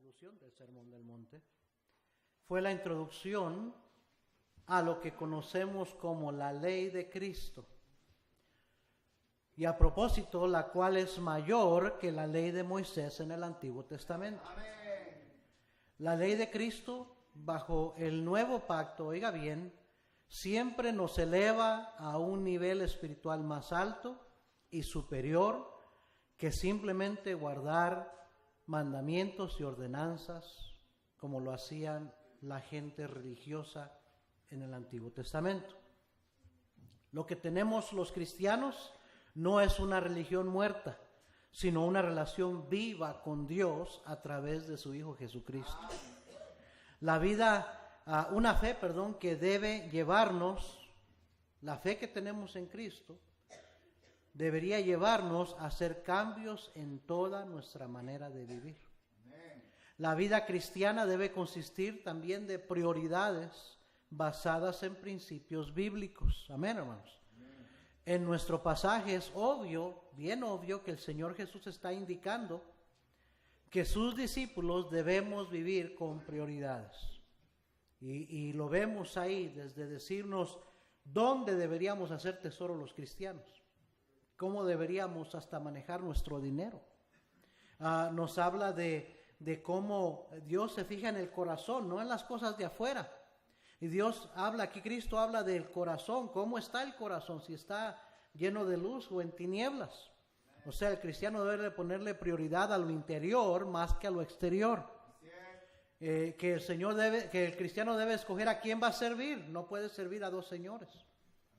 introducción del Sermón del Monte. Fue la introducción a lo que conocemos como la ley de Cristo. Y a propósito, la cual es mayor que la ley de Moisés en el Antiguo Testamento. Amén. La ley de Cristo, bajo el nuevo pacto, oiga bien, siempre nos eleva a un nivel espiritual más alto y superior que simplemente guardar mandamientos y ordenanzas como lo hacían la gente religiosa en el Antiguo Testamento. Lo que tenemos los cristianos no es una religión muerta, sino una relación viva con Dios a través de su Hijo Jesucristo. Una fe que debe llevarnos, la fe que tenemos en Cristo, debería llevarnos a hacer cambios en toda nuestra manera de vivir. La vida cristiana debe consistir también de prioridades basadas en principios bíblicos. Amén, hermanos. En nuestro pasaje es obvio, bien obvio, que el Señor Jesús está indicando que sus discípulos debemos vivir con prioridades. Y lo vemos ahí desde decirnos dónde deberíamos hacer tesoro los cristianos, cómo deberíamos hasta manejar nuestro dinero. Nos habla de cómo Dios se fija en el corazón, no en las cosas de afuera. Y Dios habla, aquí Cristo habla del corazón, cómo está el corazón, si está lleno de luz o en tinieblas. O sea, el cristiano debe de ponerle prioridad a lo interior más que a lo exterior. Que el cristiano debe escoger a quién va a servir, no puede servir a dos señores.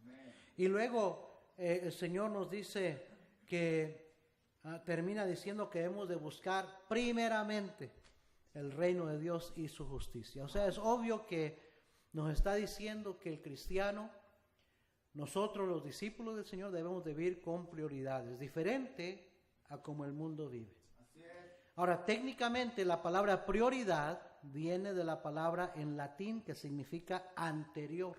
Amén. Y luego el Señor nos dice que termina diciendo que debemos de buscar primeramente el reino de Dios y su justicia. O sea, es obvio que nos está diciendo que el cristiano, nosotros los discípulos del Señor, debemos de vivir con prioridades, diferente a como el mundo vive. Ahora, técnicamente la palabra prioridad viene de la palabra en latín que significa anterior.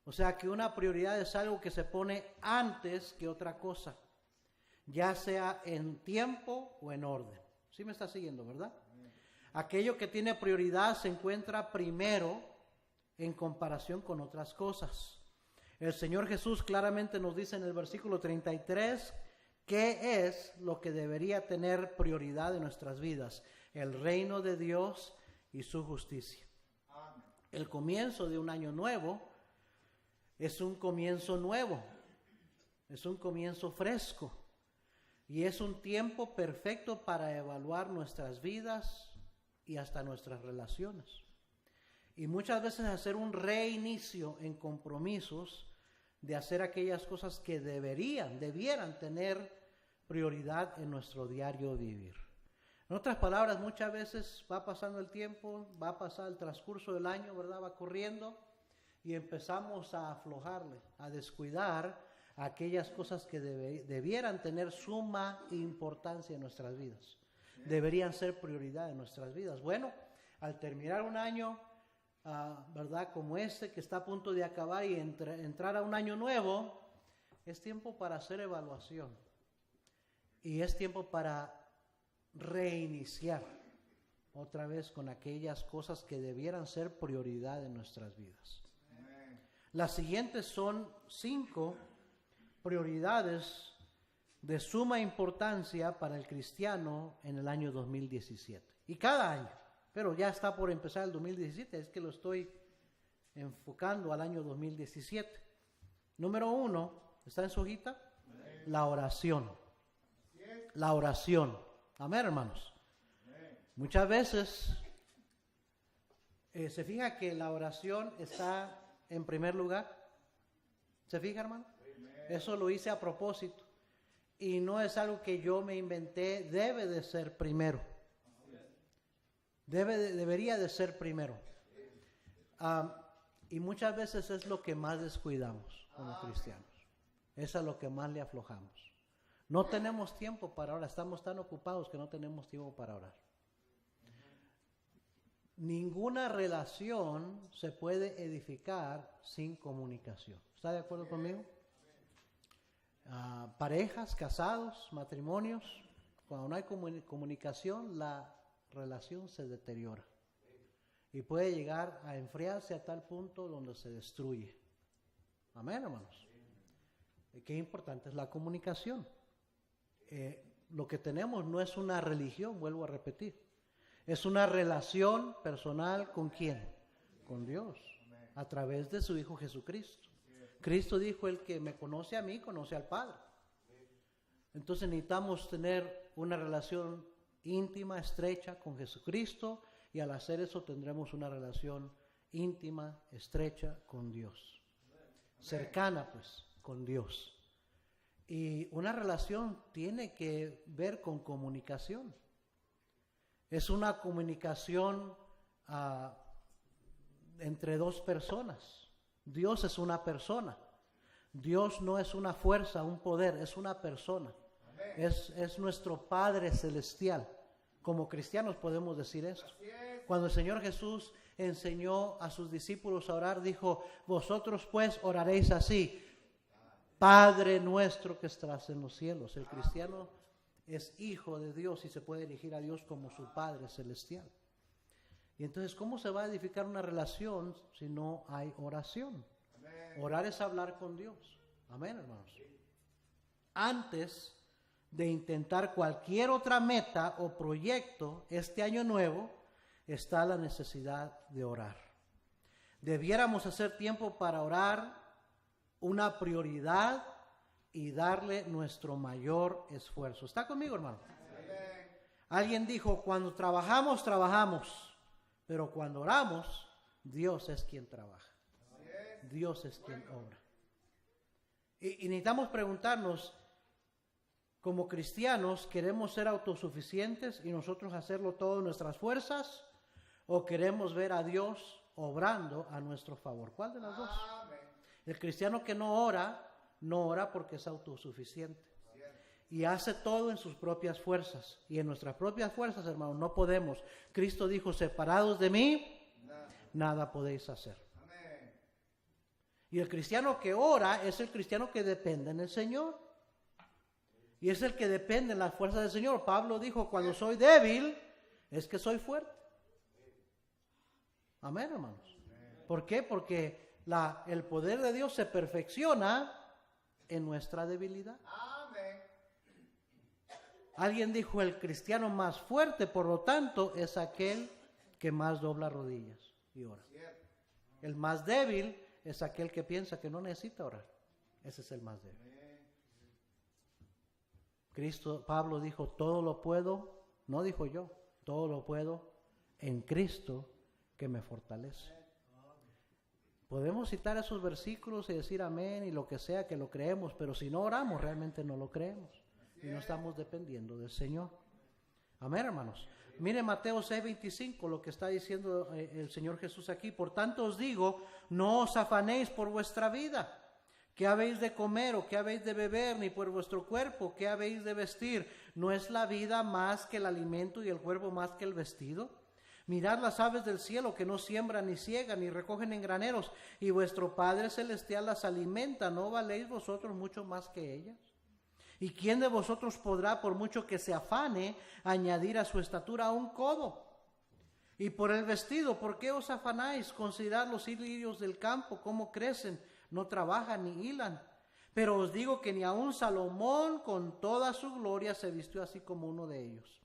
O sea que una prioridad es algo que se pone antes que otra cosa, ya sea en tiempo o en orden. ¿Sí me está siguiendo, verdad? Aquello que tiene prioridad se encuentra primero en comparación con otras cosas. El Señor Jesús claramente nos dice en el versículo 33 qué es lo que debería tener prioridad en nuestras vidas: el reino de Dios y su justicia. Amén. El comienzo de un año nuevo es un comienzo nuevo, es un comienzo fresco y es un tiempo perfecto para evaluar nuestras vidas y hasta nuestras relaciones. Y muchas veces hacer un reinicio en compromisos de hacer aquellas cosas que debieran tener prioridad en nuestro diario vivir. En otras palabras, muchas veces va pasando el tiempo, va a pasar el transcurso del año, ¿verdad? Va corriendo y empezamos a aflojarle, a descuidar aquellas cosas que debieran tener suma importancia en nuestras vidas. Deberían ser prioridad en nuestras vidas. Bueno, al terminar un año, ¿verdad? Como este que está a punto de acabar y entrar a un año nuevo, es tiempo para hacer evaluación y es tiempo para reiniciar otra vez con aquellas cosas que debieran ser prioridad en nuestras vidas. Amén. Las siguientes son 5 prioridades de suma importancia para el cristiano en el año 2017. Y cada año, pero ya está por empezar el 2017, es que lo estoy enfocando al año 2017. Número 1, ¿está en su hojita? La oración. La oración. Amén, hermanos. Muchas veces se fija que la oración está en primer lugar. ¿Se fija, hermano? Eso lo hice a propósito. Y no es algo que yo me inventé, debe de ser primero. Debería de ser primero. Y muchas veces es lo que más descuidamos como cristianos. Es a lo que más le aflojamos. No tenemos tiempo para orar, estamos tan ocupados que no tenemos tiempo para orar. Ninguna relación se puede edificar sin comunicación. ¿Está de acuerdo conmigo? Parejas, casados, matrimonios, cuando no hay comunicación, la relación se deteriora y puede llegar a enfriarse a tal punto donde se destruye. Amén, hermanos. Qué importante es la comunicación. Lo que tenemos no es una religión, vuelvo a repetir. Es una relación personal ¿con quién? Con Dios, a través de su Hijo Jesucristo. Cristo dijo, el que me conoce a mí, conoce al Padre. Entonces necesitamos tener una relación íntima, estrecha con Jesucristo, y al hacer eso tendremos una relación íntima, estrecha con Dios. Cercana pues con Dios. Y una relación tiene que ver con comunicación. Es una comunicación entre dos personas. Dios es una persona. Dios no es una fuerza, un poder, es una persona. Es nuestro Padre Celestial. Como cristianos podemos decir esto. Cuando el Señor Jesús enseñó a sus discípulos a orar, dijo, vosotros pues oraréis así: Padre nuestro que estás en los cielos. El cristiano es hijo de Dios y se puede dirigir a Dios como su Padre Celestial. Y entonces, ¿cómo se va a edificar una relación si no hay oración? Orar es hablar con Dios. Amén, hermanos. Antes de intentar cualquier otra meta o proyecto este año nuevo, está la necesidad de orar. Debiéramos hacer tiempo para orar una prioridad y darle nuestro mayor esfuerzo. ¿Está conmigo, hermano? Alguien dijo, cuando trabajamos, trabajamos, pero cuando oramos, Dios es quien trabaja. Dios es quien obra. Y necesitamos preguntarnos, como cristianos, ¿queremos ser autosuficientes y nosotros hacerlo todo en nuestras fuerzas? ¿O queremos ver a Dios obrando a nuestro favor? ¿Cuál de las dos? El cristiano que no ora porque es autosuficiente. Y hace todo en sus propias fuerzas. Y en nuestras propias fuerzas, hermanos, no podemos. Cristo dijo, separados de mí, nada podéis hacer. Y el cristiano que ora es el cristiano que depende en el Señor. Y es el que depende en las fuerzas del Señor. Pablo dijo, cuando soy débil, es que soy fuerte. Amén, hermanos. ¿Por qué? Porque el poder de Dios se perfecciona en nuestra debilidad. Alguien dijo, el cristiano más fuerte, por lo tanto, es aquel que más dobla rodillas y ora. El más débil es aquel que piensa que no necesita orar. Ese es el más débil. Pablo dijo, todo lo puedo, no dijo yo, todo lo puedo en Cristo que me fortalece. Podemos citar esos versículos y decir amén y lo que sea, que lo creemos, pero si no oramos realmente no lo creemos y no estamos dependiendo del Señor. Amén, hermanos. Mire Mateo 6:25, lo que está diciendo el Señor Jesús aquí. Por tanto os digo, no os afanéis por vuestra vida, qué habéis de comer o qué habéis de beber, ni por vuestro cuerpo, qué habéis de vestir. ¿No es la vida más que el alimento y el cuerpo más que el vestido? Mirad las aves del cielo, que no siembran ni ciegan ni recogen en graneros, y vuestro Padre Celestial las alimenta. ¿No valéis vosotros mucho más que ellas? ¿Y quién de vosotros podrá, por mucho que se afane, añadir a su estatura un codo? Y por el vestido, ¿por qué os afanáis? Considerad los lirios del campo, cómo crecen, no trabajan ni hilan. Pero os digo que ni aun Salomón con toda su gloria se vistió así como uno de ellos.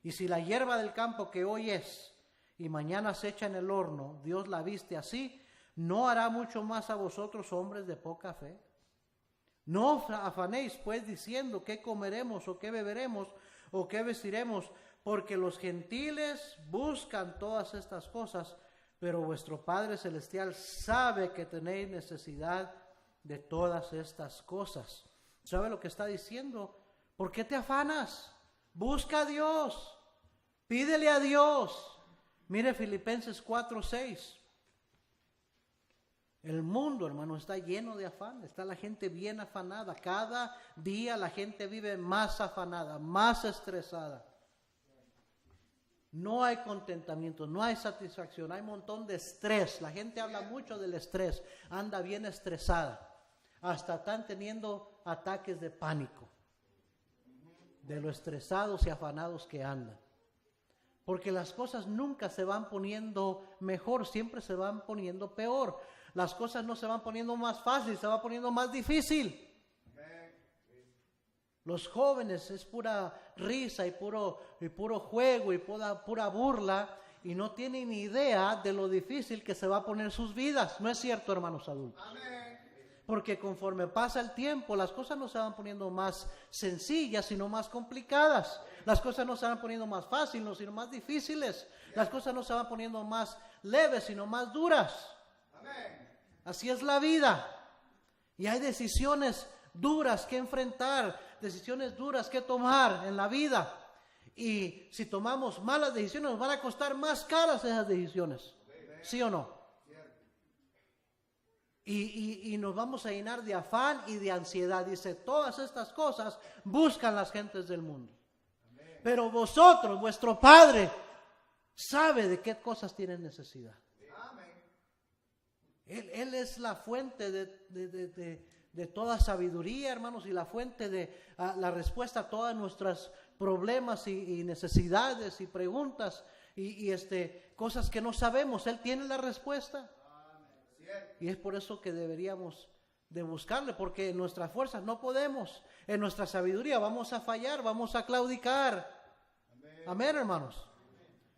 Y si la hierba del campo que hoy es y mañana se echa en el horno, Dios la viste así, ¿no hará mucho más a vosotros, hombres de poca fe? No os afanéis pues diciendo qué comeremos o qué beberemos o qué vestiremos, porque los gentiles buscan todas estas cosas, pero vuestro Padre Celestial sabe que tenéis necesidad de todas estas cosas. ¿Sabe lo que está diciendo? ¿Por qué te afanas? Busca a Dios, pídele a Dios. Mire Filipenses 4:6. El mundo, hermano, está lleno de afán, está la gente bien afanada. Cada día la gente vive más afanada, más estresada. No hay contentamiento, no hay satisfacción, hay un montón de estrés. La gente habla mucho del estrés, anda bien estresada. Hasta están teniendo ataques de pánico, de lo estresados y afanados que andan. Porque las cosas nunca se van poniendo mejor, siempre se van poniendo peor. Las cosas no se van poniendo más fácil, se va poniendo más difícil. Los jóvenes es pura risa y puro juego y pura burla, y no tienen ni idea de lo difícil que se va a poner sus vidas. ¿No es cierto, hermanos adultos? Porque conforme pasa el tiempo, las cosas no se van poniendo más sencillas, sino más complicadas. Las cosas no se van poniendo más fáciles, sino más difíciles. Las cosas no se van poniendo más leves, sino más duras. Así es la vida. Y hay decisiones duras que enfrentar, decisiones duras que tomar en la vida. Y si tomamos malas decisiones, nos van a costar más caras esas decisiones. ¿Sí o no? Y nos vamos a llenar de afán y de ansiedad. Dice, todas estas cosas buscan las gentes del mundo. Pero vosotros, vuestro Padre, sabe de qué cosas tienen necesidad. Él es la fuente de toda sabiduría, hermanos, y la fuente de la respuesta a todos nuestros problemas y necesidades y preguntas y cosas que no sabemos. Él tiene la respuesta. Y es por eso que deberíamos de buscarle, porque en nuestras fuerzas no podemos, en nuestra sabiduría vamos a fallar, vamos a claudicar. Amén, hermanos.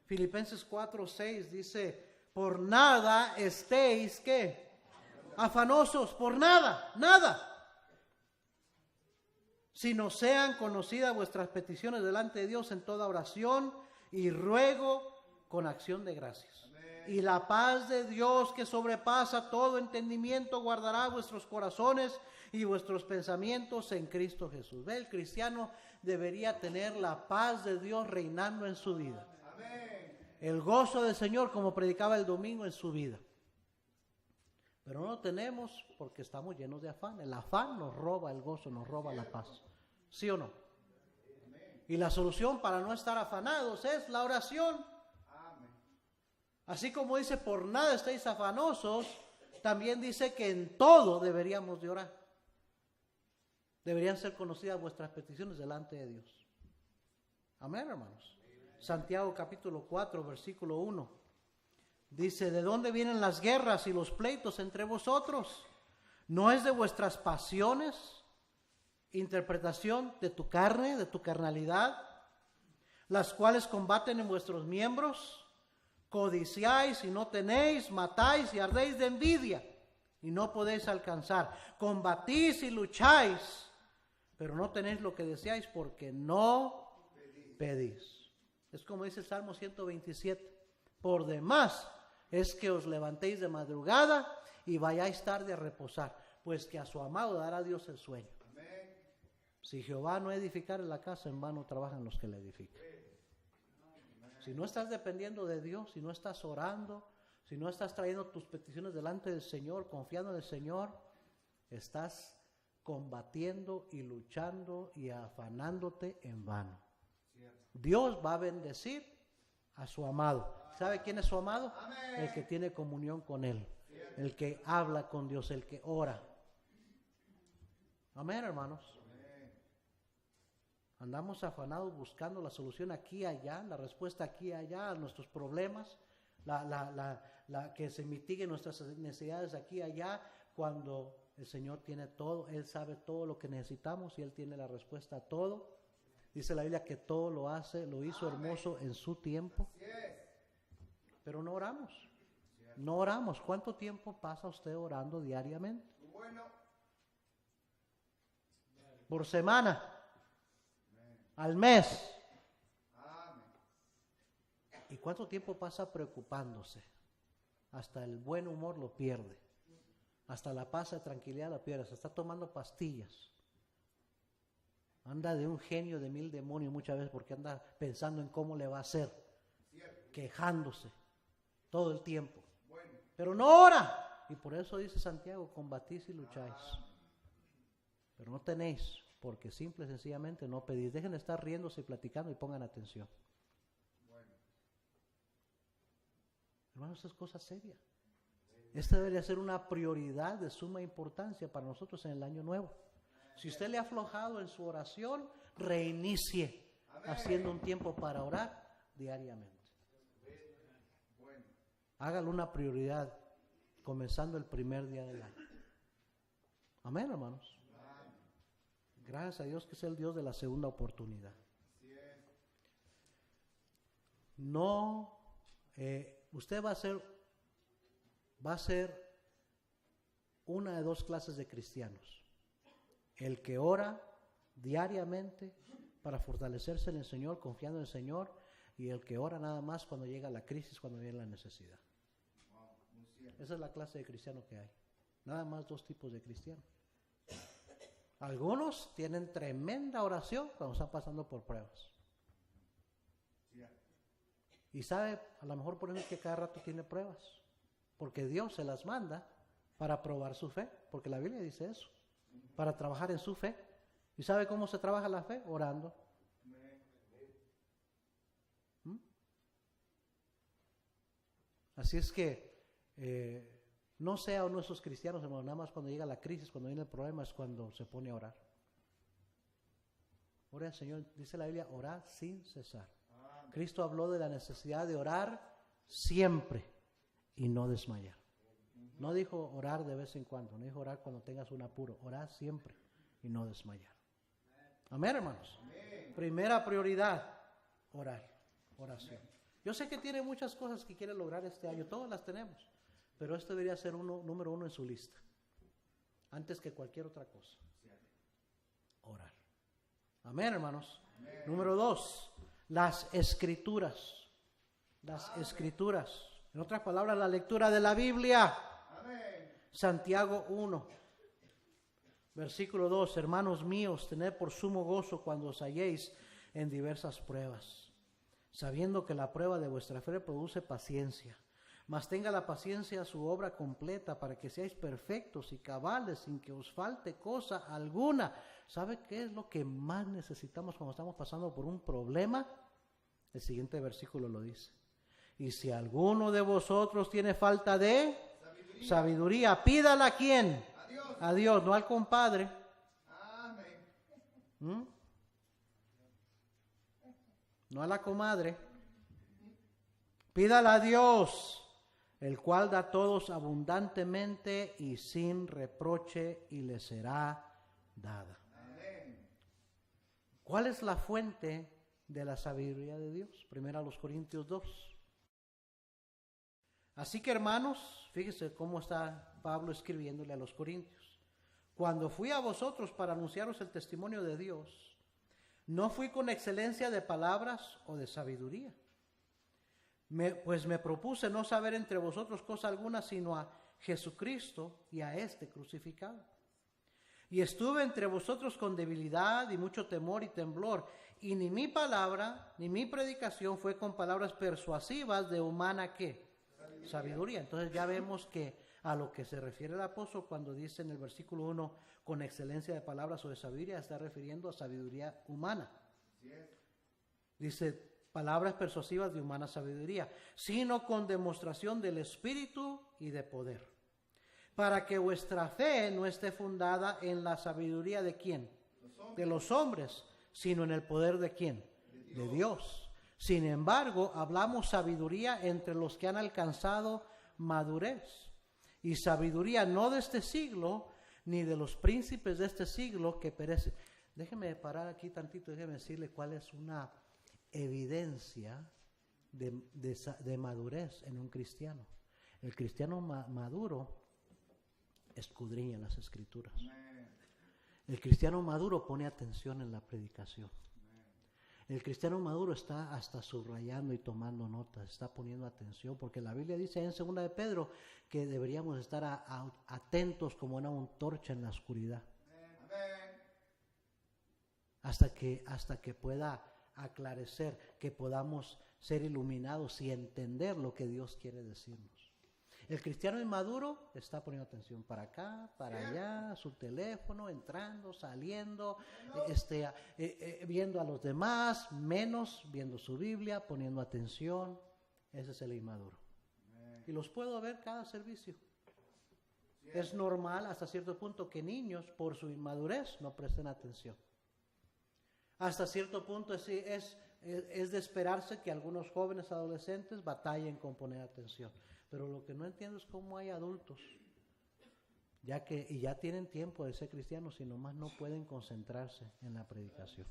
Filipenses 4:6 dice, por nada estéis, ¿qué? Afanosos, por nada, nada. Sino sean conocidas vuestras peticiones delante de Dios en toda oración y ruego con acción de gracias. Y la paz de Dios que sobrepasa todo entendimiento guardará vuestros corazones y vuestros pensamientos en Cristo Jesús. ¿Ve? El cristiano debería tener la paz de Dios reinando en su vida. El gozo del Señor, como predicaba el domingo, en su vida. Pero no lo tenemos porque estamos llenos de afán. El afán nos roba el gozo, nos roba la paz. ¿Sí o no? Y la solución para no estar afanados es la oración. Así como dice, por nada estéis afanosos, también dice que en todo deberíamos de orar. Deberían ser conocidas vuestras peticiones delante de Dios. Amén, hermanos. Santiago capítulo 4, versículo 1. Dice, ¿de dónde vienen las guerras y los pleitos entre vosotros? ¿No es de vuestras pasiones, interpretación de tu carne, de tu carnalidad, las cuales combaten en vuestros miembros? Codiciáis y no tenéis, matáis y ardéis de envidia y no podéis alcanzar. Combatís y lucháis, pero no tenéis lo que deseáis porque no pedís. Es como dice el Salmo 127. Por demás es que os levantéis de madrugada y vayáis tarde a reposar, pues que a su amado dará Dios el sueño. Si Jehová no edificare la casa, en vano trabajan los que la edifican. Si no estás dependiendo de Dios, si no estás orando, si no estás trayendo tus peticiones delante del Señor, confiando en el Señor, estás combatiendo y luchando y afanándote en vano. Dios va a bendecir a su amado. ¿Sabe quién es su amado? El que tiene comunión con Él, el que habla con Dios, el que ora. Amén, hermanos. Andamos afanados buscando la solución aquí y allá, la respuesta aquí y allá a nuestros problemas, la que se mitiguen nuestras necesidades aquí y allá, cuando el Señor tiene todo, Él sabe todo lo que necesitamos y Él tiene la respuesta a todo. Dice la Biblia que todo lo hizo hermoso en su tiempo. Pero no oramos. No oramos. ¿Cuánto tiempo pasa usted orando diariamente? Por semana. Al mes. ¿Y cuánto tiempo pasa preocupándose? Hasta el buen humor lo pierde. Hasta la paz y tranquilidad la pierde. Se está tomando pastillas. Anda de un genio de 1000 demonios muchas veces porque anda pensando en cómo le va a hacer. Quejándose todo el tiempo. Pero no ora. Y por eso dice Santiago, combatís y lucháis. Pero no tenéis, porque simple y sencillamente no pedís. Dejen de estar riéndose y platicando y pongan atención. Hermanos, esto es cosa seria. Esta debería ser una prioridad de suma importancia para nosotros en el año nuevo. Si usted le ha aflojado en su oración, reinicie haciendo un tiempo para orar. diariamente. Hágalo una prioridad comenzando el primer día del año. Amén, hermanos. Gracias a Dios que es el Dios de la segunda oportunidad. No, usted va a ser una de dos clases de cristianos. El que ora diariamente para fortalecerse en el Señor, confiando en el Señor, y el que ora nada más cuando llega la crisis, cuando viene la necesidad. Esa es la clase de cristiano que hay. Nada más dos tipos de cristianos. Algunos tienen tremenda oración cuando están pasando por pruebas. Y sabe, a lo mejor por eso es que cada rato tiene pruebas. Porque Dios se las manda para probar su fe. Porque la Biblia dice eso. Para trabajar en su fe. ¿Y sabe cómo se trabaja la fe? Orando. Así es que no sea uno de esos cristianos, hermano, nada más cuando llega la crisis, cuando viene el problema, es cuando se pone a orar. Ora al Señor, dice la Biblia, orar sin cesar. Cristo habló de la necesidad de orar siempre y no desmayar. No dijo orar de vez en cuando, no dijo orar cuando tengas un apuro, orar siempre y no desmayar. Amén, hermanos. Amén. Primera prioridad, orar, oración. Yo sé que tiene muchas cosas que quiere lograr este año, todas las tenemos, pero esto debería ser número uno en su lista, antes que cualquier otra cosa. Orar. Amén, hermanos. Amén. Número 2, las escrituras. Las escrituras. En otras palabras, la lectura de la Biblia. Amén. Santiago 1, versículo 2. Hermanos míos, tened por sumo gozo cuando os halléis en diversas pruebas, sabiendo que la prueba de vuestra fe produce paciencia. Mas tenga la paciencia su obra completa, para que seáis perfectos y cabales, sin que os falte cosa alguna. ¿Sabe qué es lo que más necesitamos cuando estamos pasando por un problema? El siguiente versículo lo dice. Y si alguno de vosotros tiene falta de sabiduría, pídala ¿a quién? A Dios, no al compadre. No a la comadre. Pídala a Dios, el cual da a todos abundantemente y sin reproche, y le será dada. Amén. ¿Cuál es la fuente de la sabiduría de Dios? Primero a los Corintios 2. Así que, hermanos, fíjense cómo está Pablo escribiéndole a los Corintios. Cuando fui a vosotros para anunciaros el testimonio de Dios, no fui con excelencia de palabras o de sabiduría. Pues me propuse no saber entre vosotros cosa alguna, sino a Jesucristo y a este crucificado. Y estuve entre vosotros con debilidad y mucho temor y temblor, y ni mi palabra ni mi predicación fue con palabras persuasivas de humana ¿qué? Sabiduría. Entonces ya vemos que a lo que se refiere el apóstol cuando dice en el versículo 1 con excelencia de palabras o de sabiduría, está refiriendo a sabiduría humana. Dice palabras persuasivas de humana sabiduría, sino con demostración del Espíritu y de poder, para que vuestra fe no esté fundada en la sabiduría de ¿quién? De los hombres, sino en el poder de ¿quién? De Dios. Sin embargo, hablamos sabiduría entre los que han alcanzado madurez, y sabiduría no de este siglo, ni de los príncipes de este siglo que perecen. Déjeme parar aquí tantito, déjeme decirle cuál es una evidencia de madurez en un cristiano. El cristiano maduro escudriña las escrituras. El cristiano maduro pone atención en la predicación. El cristiano maduro está hasta subrayando y tomando notas, está poniendo atención, porque la Biblia dice en 2 de Pedro que deberíamos estar atentos como una antorcha en la oscuridad. Hasta que pueda aclarecer, que podamos ser iluminados y entender lo que Dios quiere decirnos. El cristiano inmaduro está poniendo atención para acá, para allá, su teléfono, entrando, saliendo, viendo a los demás, menos viendo su Biblia, poniendo atención. Ese es el inmaduro. Y los puedo ver cada servicio. Es normal hasta cierto punto que niños, por su inmadurez, no presten atención. Hasta cierto punto es es de esperarse que algunos jóvenes adolescentes batallen con poner atención. Pero lo que no entiendo es cómo hay adultos, ya tienen tiempo de ser cristianos y nomás no pueden concentrarse en la predicación.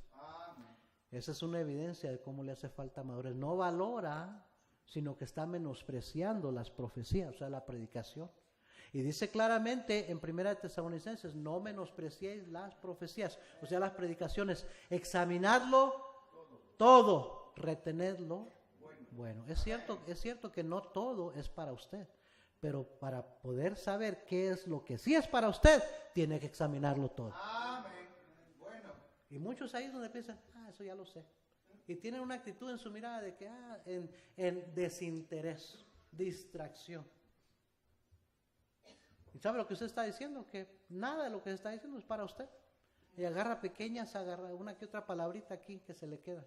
Esa es una evidencia de cómo le hace falta madurez. No valora, sino que está menospreciando las profecías, o sea, la predicación. Y dice claramente en 1 Tesalonicenses, no menospreciéis las profecías, o sea, las predicaciones. Examinadlo todo, retenedlo. Bueno, es cierto que no todo es para usted, pero para poder saber qué es lo que sí es para usted, tiene que examinarlo todo. Amén. Bueno. Y muchos ahí es donde piensan, eso ya lo sé. Y tienen una actitud en su mirada de que, en desinterés, distracción. ¿Y sabe lo que usted está diciendo? Que nada de lo que se está diciendo es para usted. Y agarra una que otra palabrita aquí que se le queda.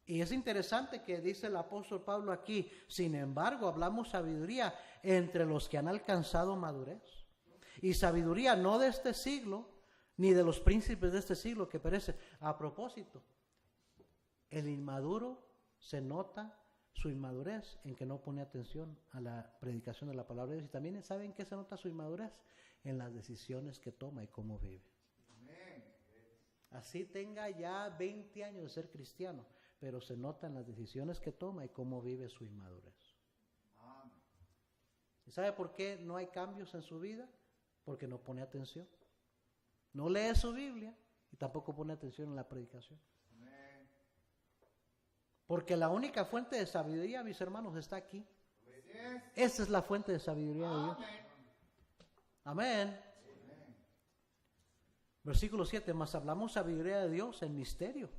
Y es interesante que dice el apóstol Pablo aquí, sin embargo, hablamos sabiduría entre los que han alcanzado madurez. Y sabiduría no de este siglo, ni de los príncipes de este siglo que perecen. A propósito, el inmaduro se nota su inmadurez en que no pone atención a la predicación de la palabra de Dios. Y también ¿saben qué se nota su inmadurez? En las decisiones que toma y cómo vive. Así tenga ya 20 años de ser cristiano, pero se nota en las decisiones que toma y cómo vive su inmadurez. ¿Y sabe por qué no hay cambios en su vida? Porque no pone atención. No lee su Biblia y tampoco pone atención en la predicación. Porque la única fuente de sabiduría, mis hermanos, está aquí. Esa es la fuente de sabiduría de Dios. Amén. Versículo 7, mas hablamos sabiduría de Dios en misterio.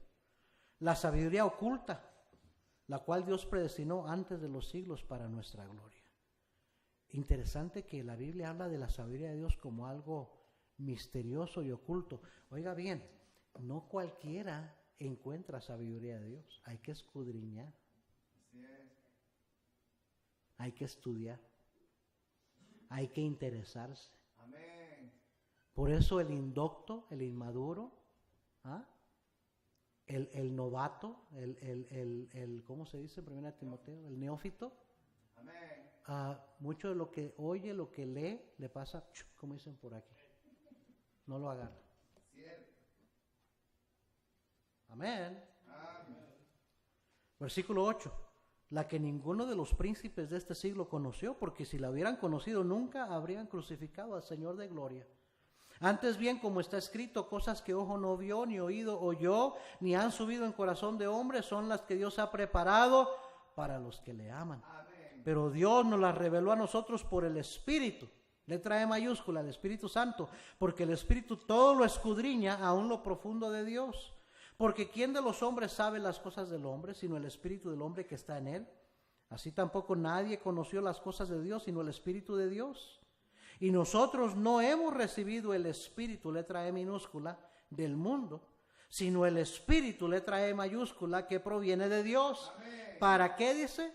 La sabiduría oculta, la cual Dios predestinó antes de los siglos para nuestra gloria. Interesante que la Biblia habla de la sabiduría de Dios como algo misterioso y oculto. Oiga bien, no cualquiera encuentra sabiduría de Dios. Hay que escudriñar. Hay que estudiar. Hay que interesarse. Amén. Por eso el indocto, el inmaduro, el novato, el ¿cómo se dice en 1 Timoteo? El neófito. Amén. Mucho de lo que oye, lo que lee, le pasa, como dicen por aquí. No lo agarra. Cierto. Amén. Amén. Versículo 8. La que ninguno de los príncipes de este siglo conoció, porque si la hubieran conocido nunca habrían crucificado al Señor de gloria. Antes bien, como está escrito, cosas que ojo no vio, ni oído oyó, ni han subido en corazón de hombre, son las que Dios ha preparado para los que le aman. Amén. Pero Dios nos las reveló a nosotros por el Espíritu. Letra E mayúscula, el Espíritu Santo, porque el Espíritu todo lo escudriña, aún lo profundo de Dios. Porque ¿quién de los hombres sabe las cosas del hombre, sino el Espíritu del hombre que está en él? Así tampoco nadie conoció las cosas de Dios, sino el Espíritu de Dios. Y nosotros no hemos recibido el Espíritu, letra E minúscula, del mundo, sino el Espíritu, letra E mayúscula, que proviene de Dios. Amén. ¿Para qué dice?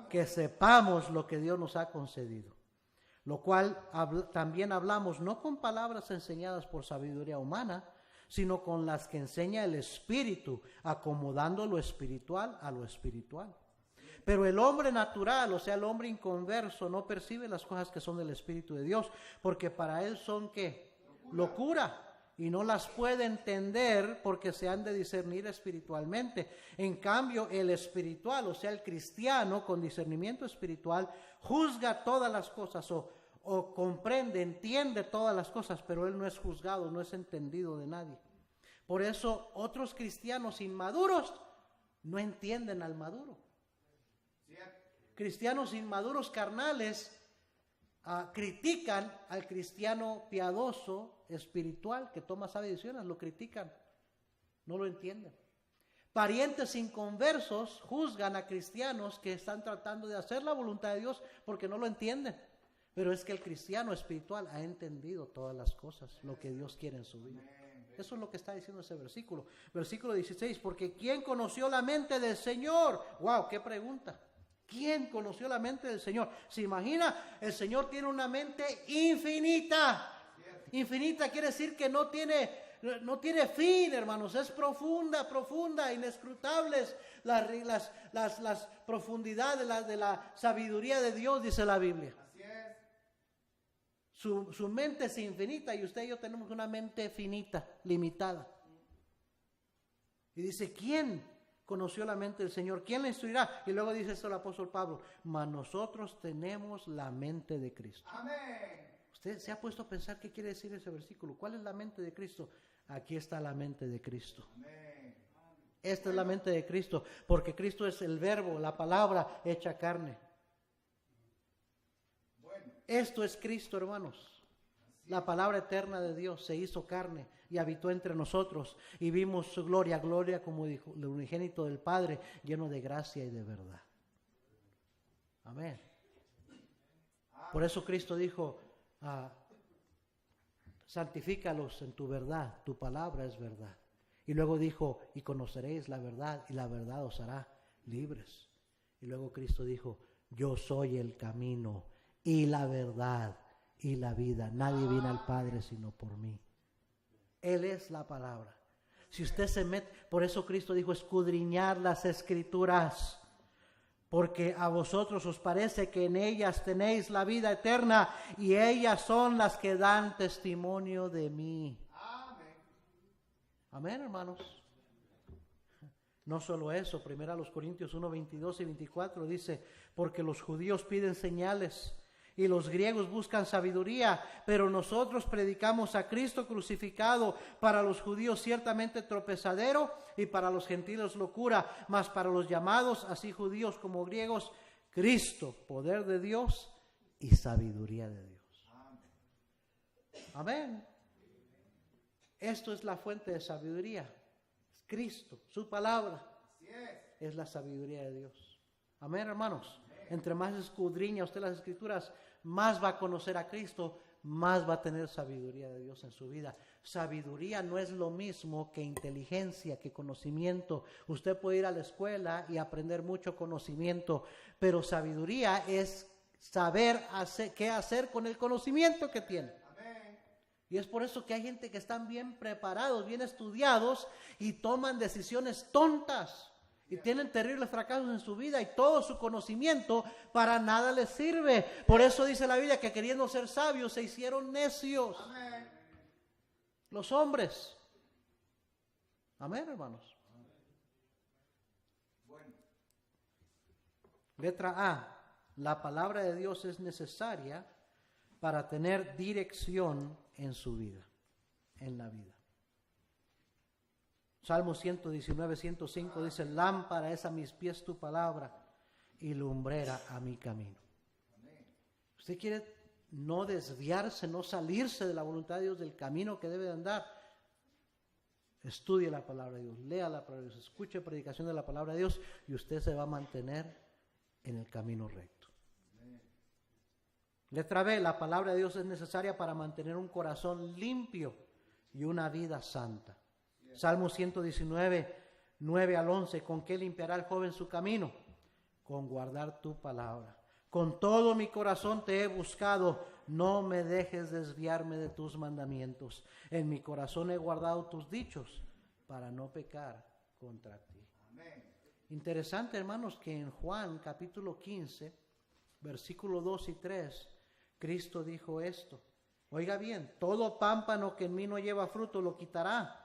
Que sepamos lo que Dios nos ha concedido. Lo cual también hablamos no con palabras enseñadas por sabiduría humana, sino con las que enseña el Espíritu, acomodando lo espiritual a lo espiritual. Pero el hombre natural, o sea, el hombre inconverso, no percibe las cosas que son del Espíritu de Dios, porque para él son ¿qué? Locura. Y no las puede entender porque se han de discernir espiritualmente. En cambio, el espiritual, o sea, el cristiano con discernimiento espiritual, juzga todas las cosas o comprende, entiende todas las cosas, pero él no es juzgado, no es entendido de nadie. Por eso otros cristianos inmaduros no entienden al maduro. Cristianos inmaduros carnales critican al cristiano piadoso, espiritual, que toma sabias decisiones, lo critican, no lo entienden. Parientes inconversos juzgan a cristianos que están tratando de hacer la voluntad de Dios porque no lo entienden. Pero es que el cristiano espiritual ha entendido todas las cosas, lo que Dios quiere en su vida. Eso es lo que está diciendo ese versículo. Versículo 16, porque ¿quién conoció la mente del Señor? ¡Wow! ¡Qué pregunta! ¿Quién conoció la mente del Señor? ¿Se imagina? El Señor tiene una mente infinita. Infinita quiere decir que no tiene no tiene fin, hermanos, es profunda, profunda, inescrutables las profundidades de la sabiduría de Dios, dice la Biblia. Así es. Su mente es infinita y usted y yo tenemos una mente finita, limitada. Y dice, ¿quién conoció la mente del Señor? ¿Quién le instruirá? Y luego dice esto el apóstol Pablo, mas nosotros tenemos la mente de Cristo. Amén. ¿Usted se ha puesto a pensar qué quiere decir ese versículo? ¿Cuál es la mente de Cristo? Aquí está la mente de Cristo. Amén. Esta es la mente de Cristo, porque Cristo es el verbo, la palabra hecha carne. Bueno. Esto es Cristo, hermanos. La palabra eterna de Dios se hizo carne y habitó entre nosotros y vimos su gloria, gloria como dijo el unigénito del Padre, lleno de gracia y de verdad. Amén. Por eso Cristo dijo, santifícalos en tu verdad, tu palabra es verdad. Y luego dijo, y conoceréis la verdad y la verdad os hará libres. Y luego Cristo dijo, yo soy el camino y la verdad y la vida. Nadie viene al Padre sino por mí. Él es la palabra. Si usted se mete, por eso Cristo dijo, escudriñar las Escrituras, porque a vosotros os parece que en ellas tenéis la vida eterna y ellas son las que dan testimonio de mí. Amén. Amén, hermanos. No solo eso, 1 Corintios 1, 22 y 24 dice, porque los judíos piden señales y los griegos buscan sabiduría, pero nosotros predicamos a Cristo crucificado, para los judíos ciertamente tropezadero y para los gentiles locura, mas para los llamados, así judíos como griegos, Cristo, poder de Dios y sabiduría de Dios. Amén. Esto es la fuente de sabiduría. Es Cristo, su palabra. Así es. Es la sabiduría de Dios. Amén, hermanos. Entre más escudriña usted las Escrituras, más va a conocer a Cristo, más va a tener sabiduría de Dios en su vida. Sabiduría no es lo mismo que inteligencia, que conocimiento. Usted puede ir a la escuela y aprender mucho conocimiento, pero sabiduría es saber qué hacer con el conocimiento que tiene. Amén. Y es por eso que hay gente que están bien preparados, bien estudiados y toman decisiones tontas. Y tienen terribles fracasos en su vida y todo su conocimiento para nada les sirve. Por eso dice la Biblia que queriendo ser sabios se hicieron necios. Amén. Los hombres. Amén, hermanos. Bueno. Letra A. La palabra de Dios es necesaria para tener dirección en su vida, en la vida. Salmo 119, 105 dice, lámpara es a mis pies tu palabra y lumbrera a mi camino. Usted quiere no desviarse, no salirse de la voluntad de Dios, del camino que debe de andar. Estudie la palabra de Dios, lea la palabra de Dios, escuche predicación de la palabra de Dios y usted se va a mantener en el camino recto. Letra B, la palabra de Dios es necesaria para mantener un corazón limpio y una vida santa. Salmo 119, 9 al 11, ¿con qué limpiará el joven su camino? Con guardar tu palabra. Con todo mi corazón te he buscado, no me dejes desviarme de tus mandamientos. En mi corazón he guardado tus dichos para no pecar contra ti. Amén. Interesante, hermanos, que en Juan capítulo 15, versículo 2 y 3, Cristo dijo esto. Oiga bien, todo pámpano que en mí no lleva fruto lo quitará.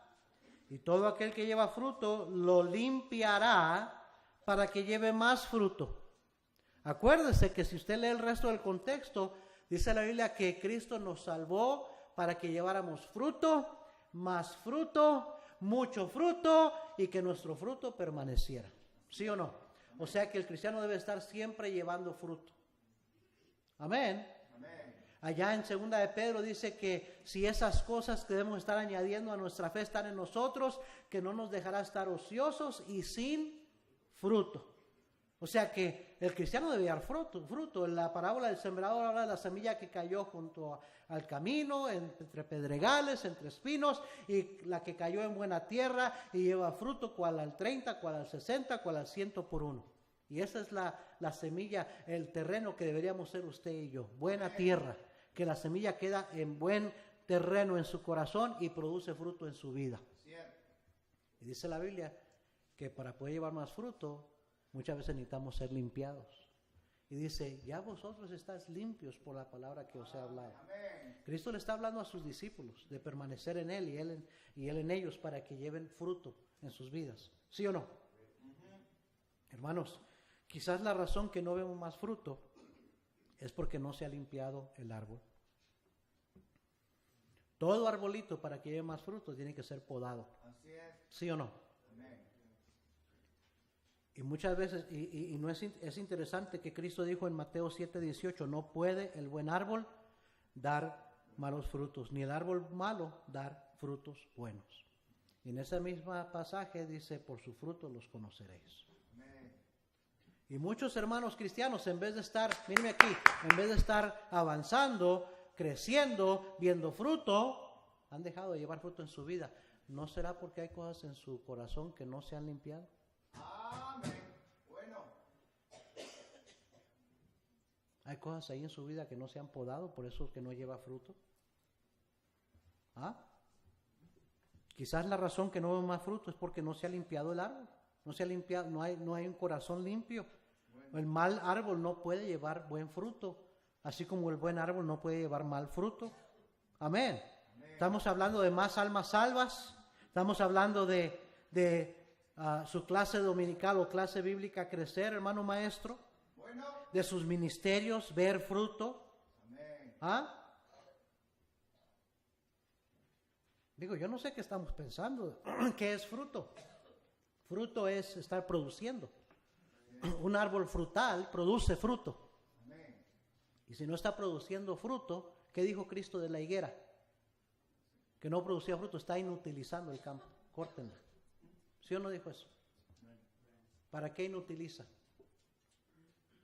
Y todo aquel que lleva fruto lo limpiará para que lleve más fruto. Acuérdese que si usted lee el resto del contexto, dice la Biblia que Cristo nos salvó para que lleváramos fruto, más fruto, mucho fruto y que nuestro fruto permaneciera. ¿Sí o no? O sea que el cristiano debe estar siempre llevando fruto. Amén. Allá en 2 de Pedro dice que si esas cosas que debemos estar añadiendo a nuestra fe están en nosotros, que no nos dejará estar ociosos y sin fruto. O sea que el cristiano debe dar fruto. En la parábola del sembrador habla de la semilla que cayó junto al camino, entre pedregales, entre espinos, y la que cayó en buena tierra y lleva fruto, cual al 30, cual al 60, cual al 100 por uno. Y esa es la semilla, el terreno que deberíamos ser usted y yo, buena tierra. Que la semilla queda en buen terreno en su corazón y produce fruto en su vida. Cierto. Y dice la Biblia que para poder llevar más fruto, muchas veces necesitamos ser limpiados. Y dice, ya vosotros estáis limpios por la palabra que os he hablado. Amén. Cristo le está hablando a sus discípulos de permanecer en Él y Él en ellos para que lleven fruto en sus vidas. ¿Sí o no? Hermanos, quizás la razón que no vemos más fruto es porque no se ha limpiado el árbol. Todo arbolito para que lleve más fruto tiene que ser podado. Así es. ¿Sí o no? Amén. Y muchas veces, no es interesante que Cristo dijo en Mateo 7:18, no puede el buen árbol dar malos frutos, ni el árbol malo dar frutos buenos. Y en ese mismo pasaje dice, por su fruto los conoceréis. Amén. Y muchos hermanos cristianos, en vez de estar, mírenme aquí, en vez de estar avanzando, creciendo, viendo fruto, han dejado de llevar fruto en su vida. ¿No será porque hay cosas en su corazón que no se han limpiado? Amén. Bueno. Hay cosas ahí en su vida que no se han podado, por eso es que no lleva fruto. ¿Ah? Quizás la razón que no veo más fruto es porque no se ha limpiado el árbol. No se ha limpiado, no hay un corazón limpio. El mal árbol no puede llevar buen fruto, así como el buen árbol no puede llevar mal fruto. Amén. Estamos hablando de más almas salvas. Estamos hablando de su clase dominical o clase bíblica crecer, hermano maestro. Bueno. De sus ministerios ver fruto. Amén. ¿Ah? Digo, yo no sé qué estamos pensando. ¿Qué es fruto? Fruto es estar produciendo. Un árbol frutal produce fruto. Amén. Y si no está produciendo fruto, ¿qué dijo Cristo de la higuera? Que no producía fruto, está inutilizando el campo. Córtenla. ¿Sí o no dijo eso? ¿Para qué inutiliza?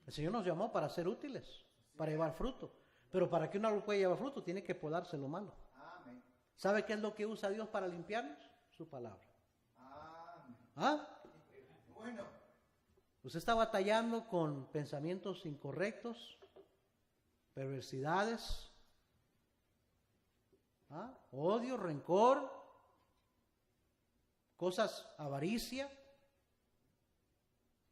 El Señor nos llamó para ser útiles, para llevar fruto. Pero para que un árbol pueda llevar fruto, tiene que podarse lo malo. Amén. ¿Sabe qué es lo que usa Dios para limpiarnos? Su palabra. Amén. ¿Ah? Bueno. Usted está batallando con pensamientos incorrectos, perversidades, odio, rencor, cosas, avaricia.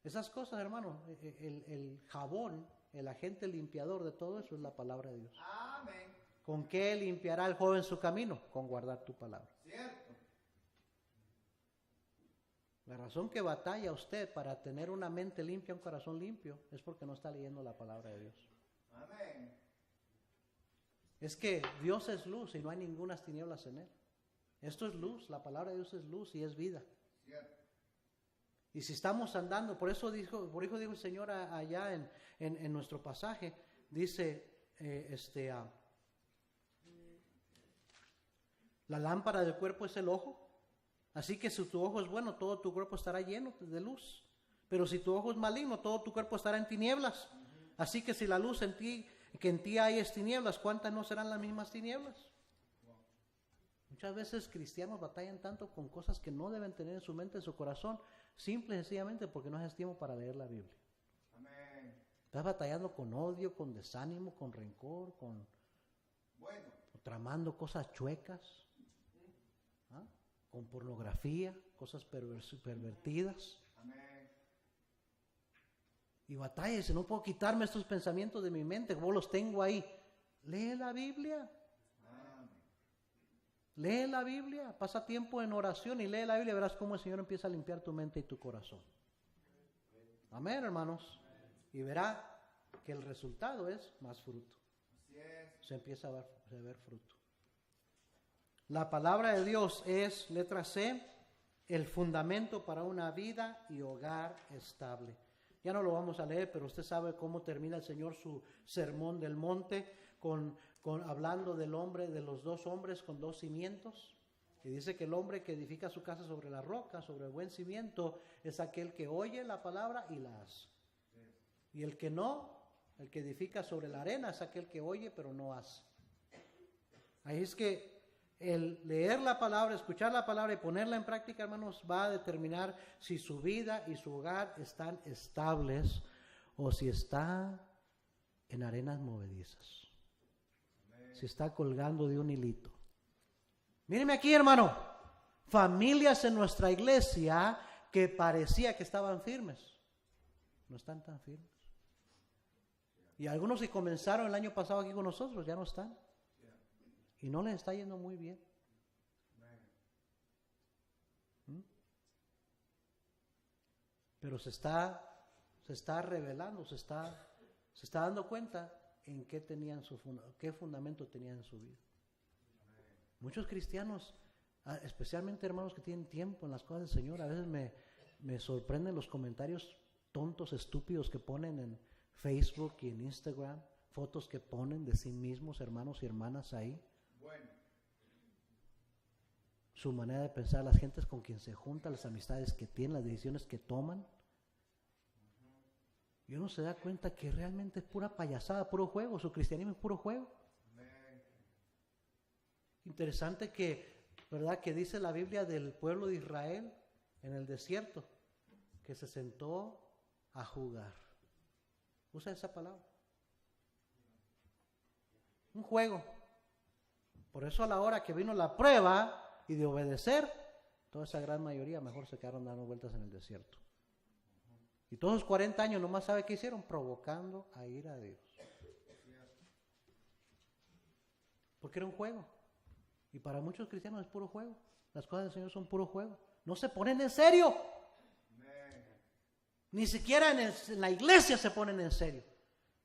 Esas cosas, hermano, el jabón, el agente limpiador de todo eso es la palabra de Dios. Amén. ¿Con qué limpiará el joven su camino? Con guardar tu palabra. Cierto. La razón que batalla usted para tener una mente limpia, un corazón limpio, es porque no está leyendo la palabra de Dios. Amén. Es que Dios es luz y no hay ninguna tinieblas en él. Esto es luz, la palabra de Dios es luz y es vida. Cierto. Y si estamos andando, por eso dijo el Señor allá en nuestro pasaje, dice, la lámpara del cuerpo es el ojo. Así que si tu ojo es bueno, todo tu cuerpo estará lleno de luz. Pero si tu ojo es maligno, todo tu cuerpo estará en tinieblas. Así que si la luz en ti, que en ti hay es tinieblas, ¿cuántas no serán las mismas tinieblas? Muchas veces cristianos batallan tanto con cosas que no deben tener en su mente, en su corazón, simple y sencillamente porque no es tiempo para leer la Biblia. Amén. Estás batallando con odio, con desánimo, con rencor, con tramando cosas chuecas, con pornografía, cosas pervertidas. Amén. Y batalla, dice, no puedo quitarme estos pensamientos de mi mente, como los tengo ahí. Lee la Biblia. Lee la Biblia, pasa tiempo en oración y lee la Biblia, verás cómo el Señor empieza a limpiar tu mente y tu corazón. Amén, hermanos. Y verá que el resultado es más fruto. Así es. Se empieza a ver fruto. La palabra de Dios es, letra C, el fundamento para una vida y hogar estable. Ya no lo vamos a leer, pero usted sabe cómo termina el Señor su sermón del monte hablando del hombre, de los dos hombres con dos cimientos. Y dice que el hombre que edifica su casa sobre la roca, sobre el buen cimiento, es aquel que oye la palabra y la hace. Y el que no, el que edifica sobre la arena, es aquel que oye pero no hace. Ahí es que el leer la palabra, escuchar la palabra y ponerla en práctica, hermanos, va a determinar si su vida y su hogar están estables o si está en arenas movedizas. Si está colgando de un hilito. Míreme aquí, hermano. Familias en nuestra iglesia que parecía que estaban firmes. No están tan firmes. Y algunos que comenzaron el año pasado aquí con nosotros ya no están. Y no les está yendo muy bien. Pero se está revelando, se está dando cuenta en qué tenían qué fundamento tenían en su vida. Muchos cristianos, especialmente hermanos que tienen tiempo en las cosas del Señor, a veces me sorprenden los comentarios tontos, estúpidos que ponen en Facebook y en Instagram, fotos que ponen de sí mismos, hermanos y hermanas ahí. Su manera de pensar, las gentes con quien se junta, las amistades que tienen, las decisiones que toman. Y uno se da cuenta que realmente es pura payasada, puro juego, su cristianismo es puro juego. Interesante que, ¿verdad?, que dice la Biblia del pueblo de Israel en el desierto, que se sentó a jugar. Usa esa palabra. Un juego. Por eso a la hora que vino la prueba y de obedecer, toda esa gran mayoría mejor se quedaron dando vueltas en el desierto. Y todos los 40 años nomás sabe qué hicieron, provocando a ira a Dios. Porque era un juego. Y para muchos cristianos es puro juego. Las cosas del Señor son puro juego. No se ponen en serio. Ni siquiera en la iglesia se ponen en serio.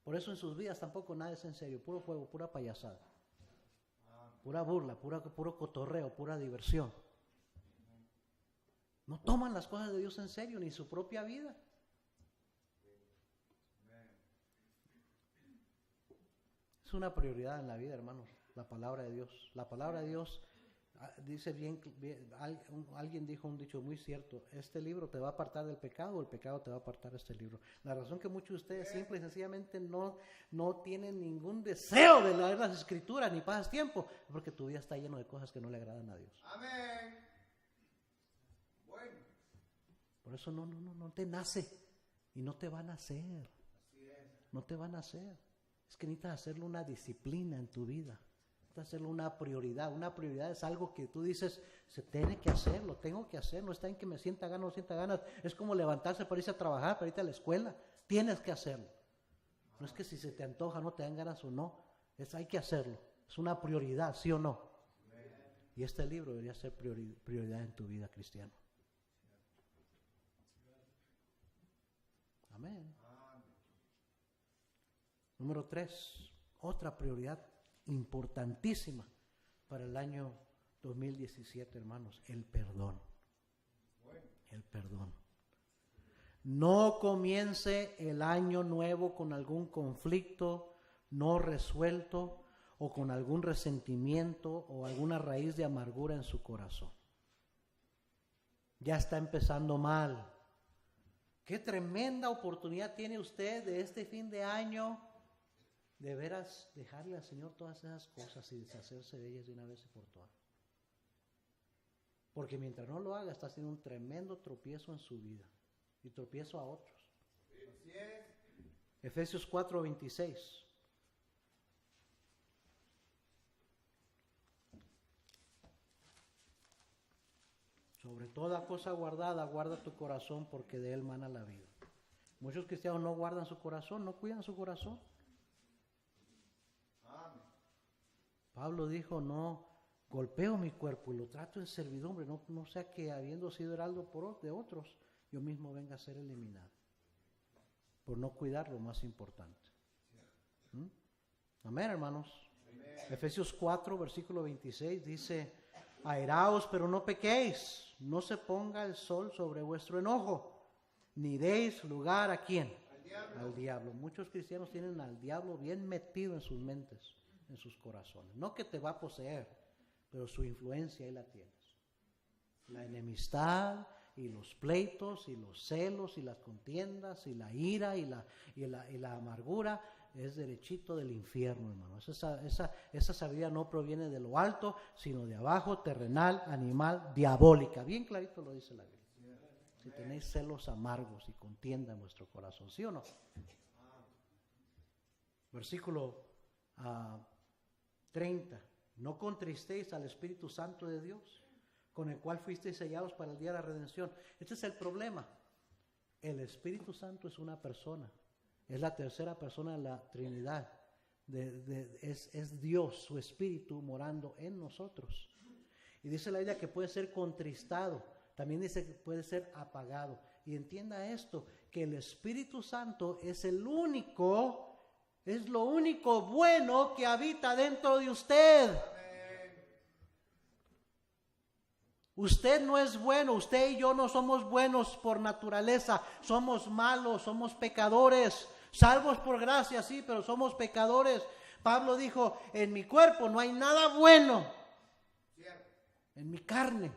Por eso en sus vidas tampoco nada es en serio. Puro juego, pura payasada. Pura burla, puro cotorreo, pura diversión. No toman las cosas de Dios en serio, ni su propia vida. Es una prioridad en la vida, hermanos, la palabra de Dios. La palabra de Dios dice bien, alguien dijo un dicho muy cierto: este libro te va a apartar del pecado, o el pecado te va a apartar de este libro. La razón que muchos de ustedes simple y sencillamente no tienen ningún deseo de leer las escrituras ni pasas tiempo, es porque tu vida está lleno de cosas que no le agradan a Dios. Amén. Bueno. Por eso no te nace y no te van a hacer. No te van a hacer. Es que necesitas hacerlo una disciplina en tu vida. Necesitas hacerlo una prioridad. Una prioridad es algo que tú dices, se tiene que hacer, lo tengo que hacer. No está en que me sienta ganas o no sienta ganas. Es como levantarse para irse a trabajar, para irte a la escuela. Tienes que hacerlo. No es que si se te antoja, no te dan ganas o no. Hay que hacerlo. Es una prioridad, ¿sí o no? Y este libro debería ser prioridad en tu vida cristiana. Amén. Número 3, otra prioridad importantísima para el año 2017, hermanos, el perdón. El perdón. No comience el año nuevo con algún conflicto no resuelto o con algún resentimiento o alguna raíz de amargura en su corazón. Ya está empezando mal. Qué tremenda oportunidad tiene usted de este fin de año de veras dejarle al Señor todas esas cosas y deshacerse de ellas de una vez y por todas. Porque mientras no lo haga, está haciendo un tremendo tropiezo en su vida y tropiezo a otros. Así es. Efesios 4:26. Sobre toda cosa guardada, guarda tu corazón, porque de él mana la vida. Muchos cristianos no guardan su corazón, no cuidan su corazón. Pablo dijo, no golpeo mi cuerpo y lo trato en servidumbre, no sea que habiendo sido heraldo de otros, yo mismo venga a ser eliminado, por no cuidar lo más importante. Amén, hermanos. Amén. Efesios 4, versículo 26 dice, airaos, pero no pequéis, no se ponga el sol sobre vuestro enojo, ni deis lugar ¿a quién? Al diablo. Muchos cristianos tienen al diablo bien metido en sus mentes, en sus corazones. No que te va a poseer, pero su influencia ahí la tienes. La enemistad y los pleitos y los celos y las contiendas y la ira y la amargura es derechito del infierno, hermano. Esa sabiduría no proviene de lo alto, sino de abajo, terrenal, animal, diabólica. Bien clarito lo dice la Biblia. Si tenéis celos amargos y contienda en vuestro corazón, ¿sí o no? Versículo 30 No contristéis al Espíritu Santo de Dios, con el cual fuisteis sellados para el día de la redención. Este es el problema. El Espíritu Santo es una persona. Es la tercera persona de la Trinidad. Es Dios, su Espíritu morando en nosotros. Y dice la Biblia que puede ser contristado. También dice que puede ser apagado. Y entienda esto, que el Espíritu Santo es lo único bueno que habita dentro de usted. Usted no es bueno, usted y yo no somos buenos por naturaleza, somos malos, somos pecadores, salvos por gracia, sí, pero somos pecadores. Pablo dijo, en mi cuerpo no hay nada bueno, en mi carne.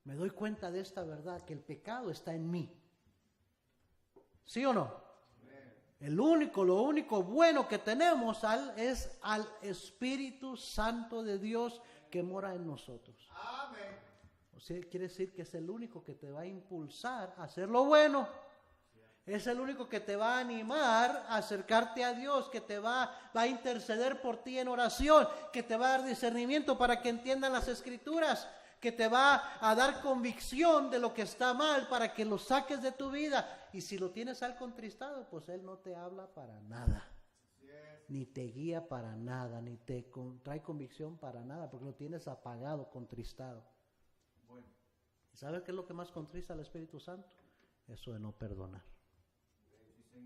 Me doy cuenta de esta verdad, que el pecado está en mí. ¿Sí o no? Lo único bueno que tenemos es al Espíritu Santo de Dios que mora en nosotros. Amén. O sea, quiere decir que es el único que te va a impulsar a hacer lo bueno. Es el único que te va a animar a acercarte a Dios, que te va a interceder por ti en oración, que te va a dar discernimiento para que entiendan las Escrituras, que te va a dar convicción de lo que está mal para que lo saques de tu vida. Y si lo tienes al contristado, pues Él no te habla para nada, ni te guía para nada, ni te trae convicción para nada, porque lo tienes apagado, contristado. Bueno. ¿Y sabes qué es lo que más contrista al Espíritu Santo? Eso de no perdonar.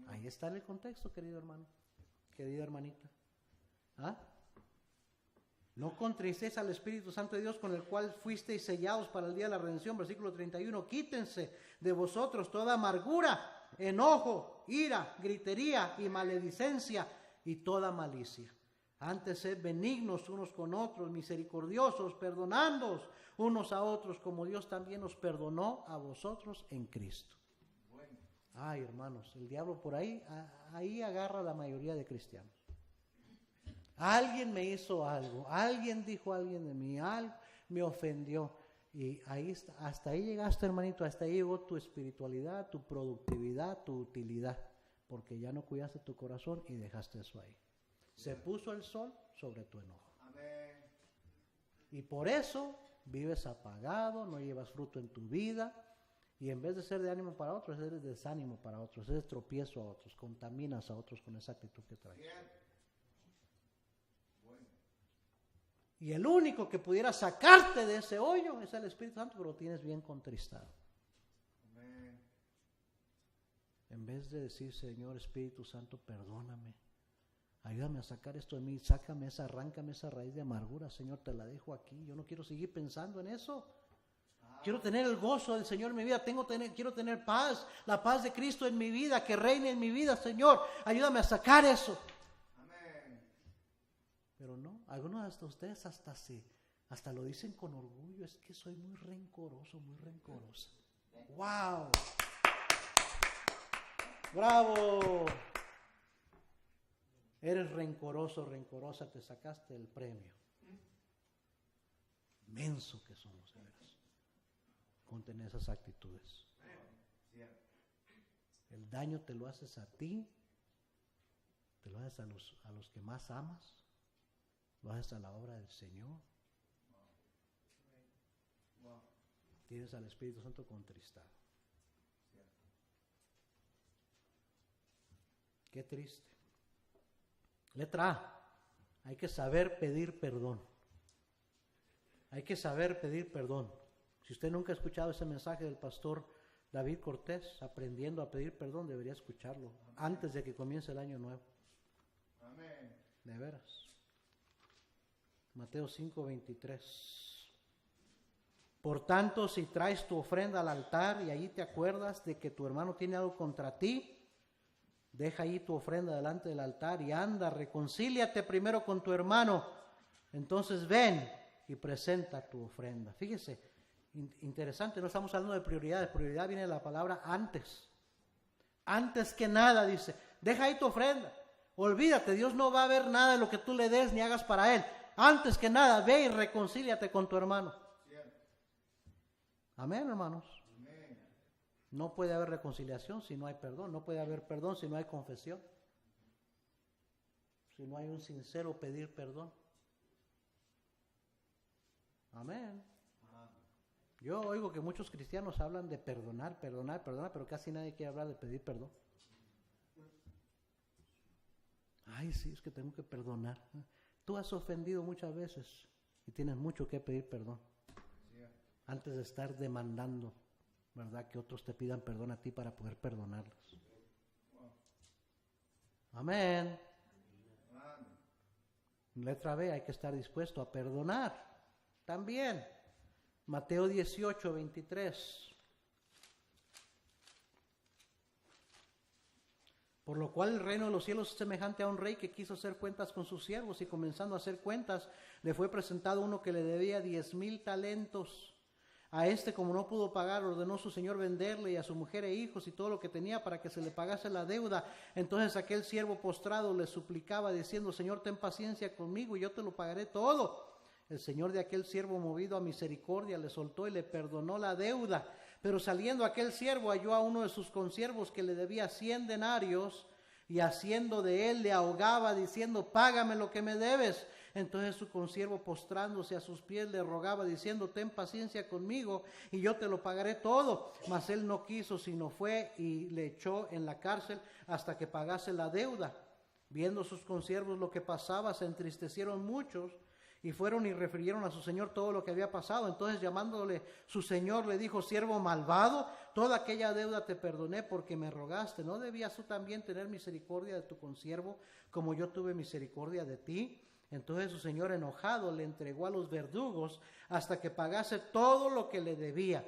Ahí está en el contexto, querido hermano, querida hermanita. ¿Ah? No contristéis al Espíritu Santo de Dios, con el cual fuisteis sellados para el día de la redención. Versículo 31. Quítense de vosotros toda amargura, enojo, ira, gritería y maledicencia y toda malicia. Antes sed benignos unos con otros, misericordiosos, perdonándoos unos a otros, como Dios también os perdonó a vosotros en Cristo. Ay, hermanos, el diablo por ahí agarra a la mayoría de cristianos. Alguien me hizo algo, alguien dijo a alguien de mí, algo me ofendió. Y ahí está, hasta ahí llegaste, hermanito, hasta ahí llegó tu espiritualidad, tu productividad, tu utilidad, porque ya no cuidaste tu corazón y dejaste eso ahí. Se puso el sol sobre tu enojo. Amén. Y por eso vives apagado, no llevas fruto en tu vida, y en vez de ser de ánimo para otros, eres desánimo para otros, eres tropiezo a otros, contaminas a otros con esa actitud que traes. Y el único que pudiera sacarte de ese hoyo es el Espíritu Santo, pero lo tienes bien contristado. Amén. En vez de decir, Señor Espíritu Santo, perdóname, ayúdame a sacar esto de mí, arráncame esa raíz de amargura, Señor, te la dejo aquí, yo no quiero seguir pensando en eso. Quiero tener el gozo del Señor en mi vida, quiero tener paz, la paz de Cristo en mi vida, que reine en mi vida, Señor, ayúdame a sacar eso. Pero no, algunos de ustedes hasta lo dicen con orgullo, es que soy muy rencoroso, muy rencorosa. ¡Wow! ¡Bravo! Eres rencoroso, rencorosa, te sacaste el premio. Menso que somos, de veras, con tener esas actitudes. El daño te lo haces a ti, te lo haces a los que más amas. Lo haces a la obra del Señor. Tienes al Espíritu Santo contristado. Qué triste. Letra A. Hay que saber pedir perdón. Hay que saber pedir perdón. Si usted nunca ha escuchado ese mensaje del pastor David Cortés, aprendiendo a pedir perdón, debería escucharlo antes de que comience el año nuevo. Amén. De veras. Mateo 5:23. Por tanto, si traes tu ofrenda al altar y allí te acuerdas de que tu hermano tiene algo contra ti, deja allí tu ofrenda delante del altar y anda, reconcíliate primero con tu hermano. Entonces ven y presenta tu ofrenda. Fíjese, interesante, no estamos hablando de prioridades. Prioridad viene de la palabra antes. Antes que nada, dice, deja ahí tu ofrenda. Olvídate, Dios no va a ver nada de lo que tú le des ni hagas para Él. Antes que nada, ve y reconcíliate con tu hermano. Amén, hermanos. Amén. No puede haber reconciliación si no hay perdón. No puede haber perdón si no hay confesión. si no hay un sincero pedir perdón. Amén. Yo oigo que muchos cristianos hablan de perdonar, pero casi nadie quiere hablar de pedir perdón. Ay, sí, es que tengo que perdonar. Tú has ofendido muchas veces y tienes mucho que pedir perdón. Antes de estar demandando, ¿verdad? Que otros te pidan perdón a ti para poder perdonarlos. Amén. Letra B, hay que estar dispuesto a perdonar. También, Mateo 18, 23. Por lo cual el reino de los cielos es semejante a un rey que quiso hacer cuentas con sus siervos y comenzando a hacer cuentas, le fue presentado uno que le debía 10,000 talentos. A este, como no pudo pagar, ordenó su señor venderle y a su mujer e hijos y todo lo que tenía para que se le pagase la deuda. Entonces aquel siervo postrado le suplicaba diciendo: Señor, ten paciencia conmigo y yo te lo pagaré todo. El señor de aquel siervo, movido a misericordia, le soltó y le perdonó la deuda. Pero saliendo aquel siervo halló a uno de sus consiervos que le debía 100 denarios y haciendo de él le ahogaba diciendo: págame lo que me debes. Entonces su consiervo, postrándose a sus pies, le rogaba diciendo: ten paciencia conmigo y yo te lo pagaré todo. Mas él no quiso, sino fue y le echó en la cárcel hasta que pagase la deuda. Viendo sus consiervos lo que pasaba, se entristecieron muchos y fueron y refirieron a su señor todo lo que había pasado. Entonces, llamándole su señor, le dijo: siervo malvado, toda aquella deuda te perdoné porque me rogaste. ¿No debías tú también tener misericordia de tu consiervo como yo tuve misericordia de ti? Entonces su señor, enojado, le entregó a los verdugos hasta que pagase todo lo que le debía.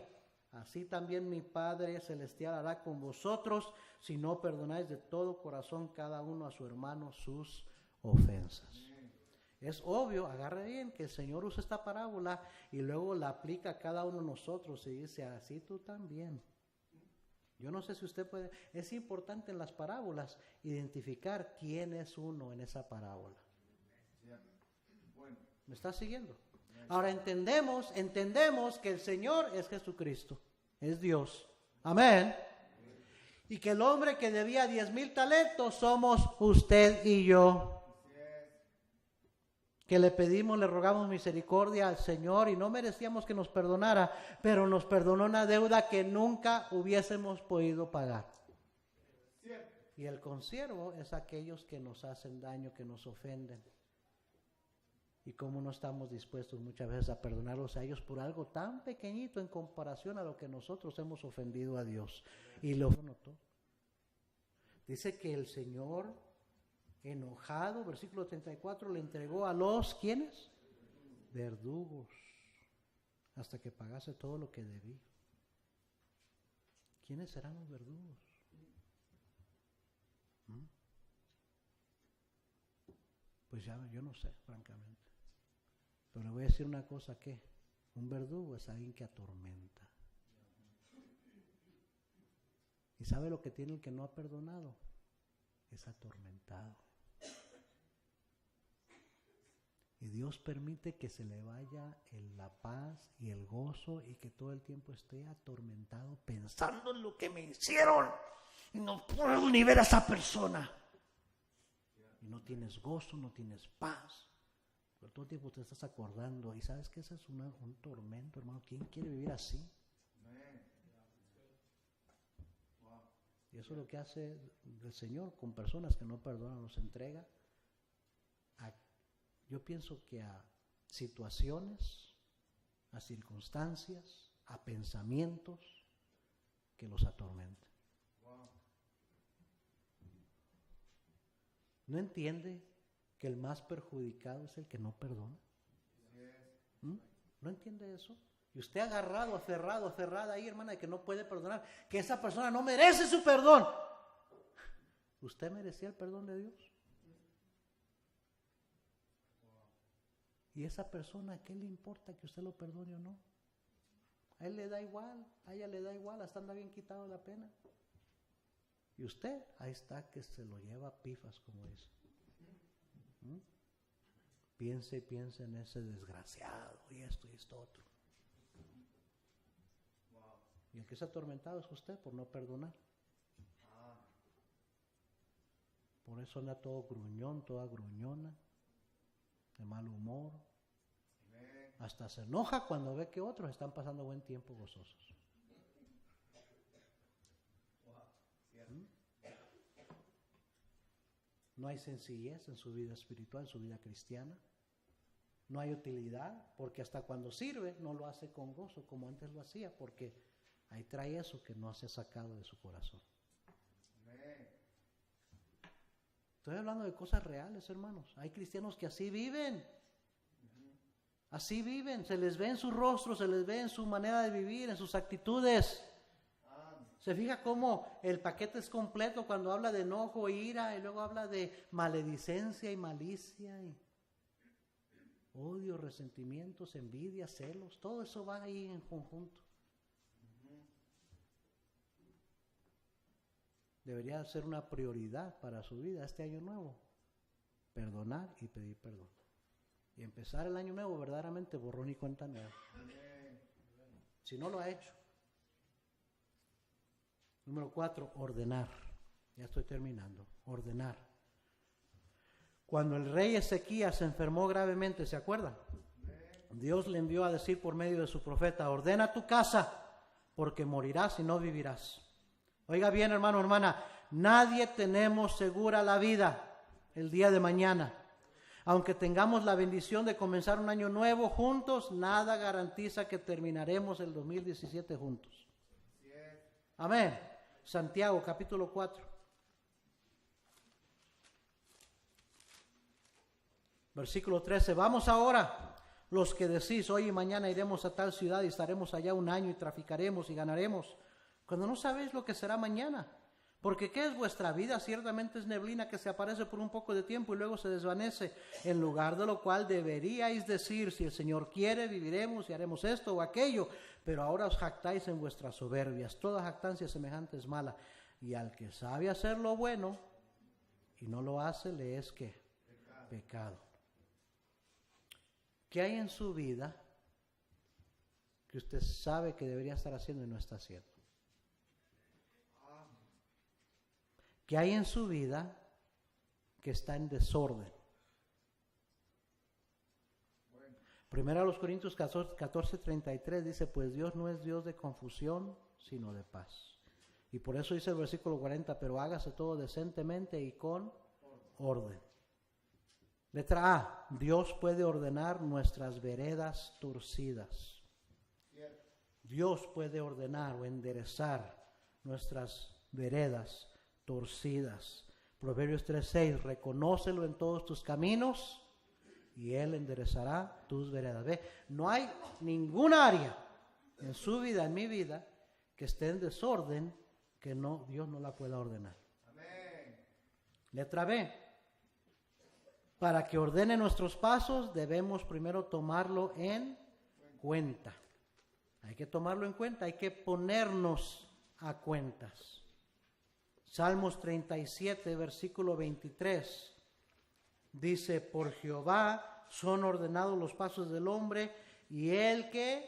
Así también mi Padre Celestial hará con vosotros si no perdonáis de todo corazón cada uno a su hermano sus ofensas. Es obvio, agarre bien, que el Señor usa esta parábola y luego la aplica a cada uno de nosotros y dice: así tú también. Yo no sé si usted puede, es importante en las parábolas identificar quién es uno en esa parábola. ¿Me está siguiendo? Ahora entendemos que el Señor es Jesucristo, es Dios. Amén. Y que el hombre que debía 10,000 talentos somos usted y yo. Que le pedimos, le rogamos misericordia al Señor y no merecíamos que nos perdonara, pero nos perdonó una deuda que nunca hubiésemos podido pagar. Y el consiervo es aquellos que nos hacen daño, que nos ofenden. Y cómo no estamos dispuestos muchas veces a perdonarlos a ellos por algo tan pequeñito en comparación a lo que nosotros hemos ofendido a Dios. Y lo notó. Dice que el Señor, enojado, versículo 34, le entregó a los, ¿quiénes? Verdugos, hasta que pagase todo lo que debía. ¿Quiénes serán los verdugos? Pues ya, yo no sé, francamente. Pero le voy a decir una cosa, que un verdugo es alguien que atormenta. ¿Y sabe lo que tiene el que no ha perdonado? Es atormentado. Y Dios permite que se le vaya la paz y el gozo y que todo el tiempo esté atormentado pensando en lo que me hicieron y no puedo ni ver a esa persona. Y no tienes gozo, no tienes paz. Pero todo el tiempo te estás acordando. Y sabes que ese es un tormento, hermano. ¿Quién quiere vivir así? Y eso es lo que hace el Señor con personas que no perdonan, los entrega yo pienso que a situaciones, a circunstancias, a pensamientos que los atormentan. ¿No entiende que el más perjudicado es el que no perdona? ¿No entiende eso? Y usted agarrado, aferrada ahí, hermana, de que no puede perdonar, que esa persona no merece su perdón. ¿Usted merecía el perdón de Dios? ¿Y esa persona qué le importa que usted lo perdone o no? A él le da igual, a ella le da igual, hasta anda bien quitado la pena. Y usted, ahí está que se lo lleva a pifas, como dice. Piense y piense en ese desgraciado y esto otro. Y el que está atormentado es usted por no perdonar. Por eso anda todo gruñón, toda gruñona, de mal humor. Amén. Hasta se enoja cuando ve que otros están pasando buen tiempo gozosos. ¿Mm? No hay sencillez en su vida espiritual, en su vida cristiana. No hay utilidad, porque hasta cuando sirve no lo hace con gozo como antes lo hacía, porque ahí trae eso que no se ha sacado de su corazón. Amén. Estoy hablando de cosas reales, hermanos. Hay cristianos que así viven. Así viven. Se les ve en su rostro, se les ve en su manera de vivir, en sus actitudes. Amén. Se fija cómo el paquete es completo cuando habla de enojo, ira, y luego habla de maledicencia y malicia, y odio, resentimientos, envidia, celos. Todo eso va ahí en conjunto. Debería ser una prioridad para su vida este año nuevo. Perdonar y pedir perdón. Y empezar el año nuevo verdaderamente borrón y cuenta nueva. Si no lo ha hecho. Número 4, ordenar. Ya estoy terminando. Ordenar. Cuando el rey Ezequías se enfermó gravemente, ¿se acuerdan? Dios le envió a decir por medio de su profeta: ordena tu casa, porque morirás y no vivirás. Oiga bien, hermano, hermana, nadie tenemos segura la vida el día de mañana. Aunque tengamos la bendición de comenzar un año nuevo juntos, nada garantiza que terminaremos el 2017 juntos. Amén. Santiago, capítulo 4. Versículo 13. Vamos ahora, los que decís, hoy y mañana iremos a tal ciudad y estaremos allá un año y traficaremos y ganaremos, cuando no sabéis lo que será mañana. Porque ¿qué es vuestra vida? Ciertamente es neblina que se aparece por un poco de tiempo y luego se desvanece. En lugar de lo cual deberíais decir: si el Señor quiere, viviremos y haremos esto o aquello. Pero ahora os jactáis en vuestras soberbias. Toda jactancia semejante es mala. Y al que sabe hacer lo bueno y no lo hace, le es ¿qué? Pecado. ¿Qué hay en su vida que usted sabe que debería estar haciendo y no está haciendo? ¿Qué hay en su vida que está en desorden? Primero a los Corintios 14:33 dice: pues Dios no es Dios de confusión, sino de paz. Y por eso dice el versículo 40: pero hágase todo decentemente y con orden. Letra A: Dios puede ordenar nuestras veredas torcidas. Dios puede ordenar o enderezar nuestras veredas torcidas. Proverbios 3:6: reconócelo en todos tus caminos y Él enderezará tus veredas. ¿Ve? No hay ninguna área en su vida, en mi vida, que esté en desorden que no, Dios no la pueda ordenar. Amén. Letra B: para que ordene nuestros pasos debemos primero tomarlo en cuenta. Hay que tomarlo en cuenta, hay que ponernos a cuentas. Salmos 37, versículo 23, dice: por Jehová son ordenados los pasos del hombre, y él que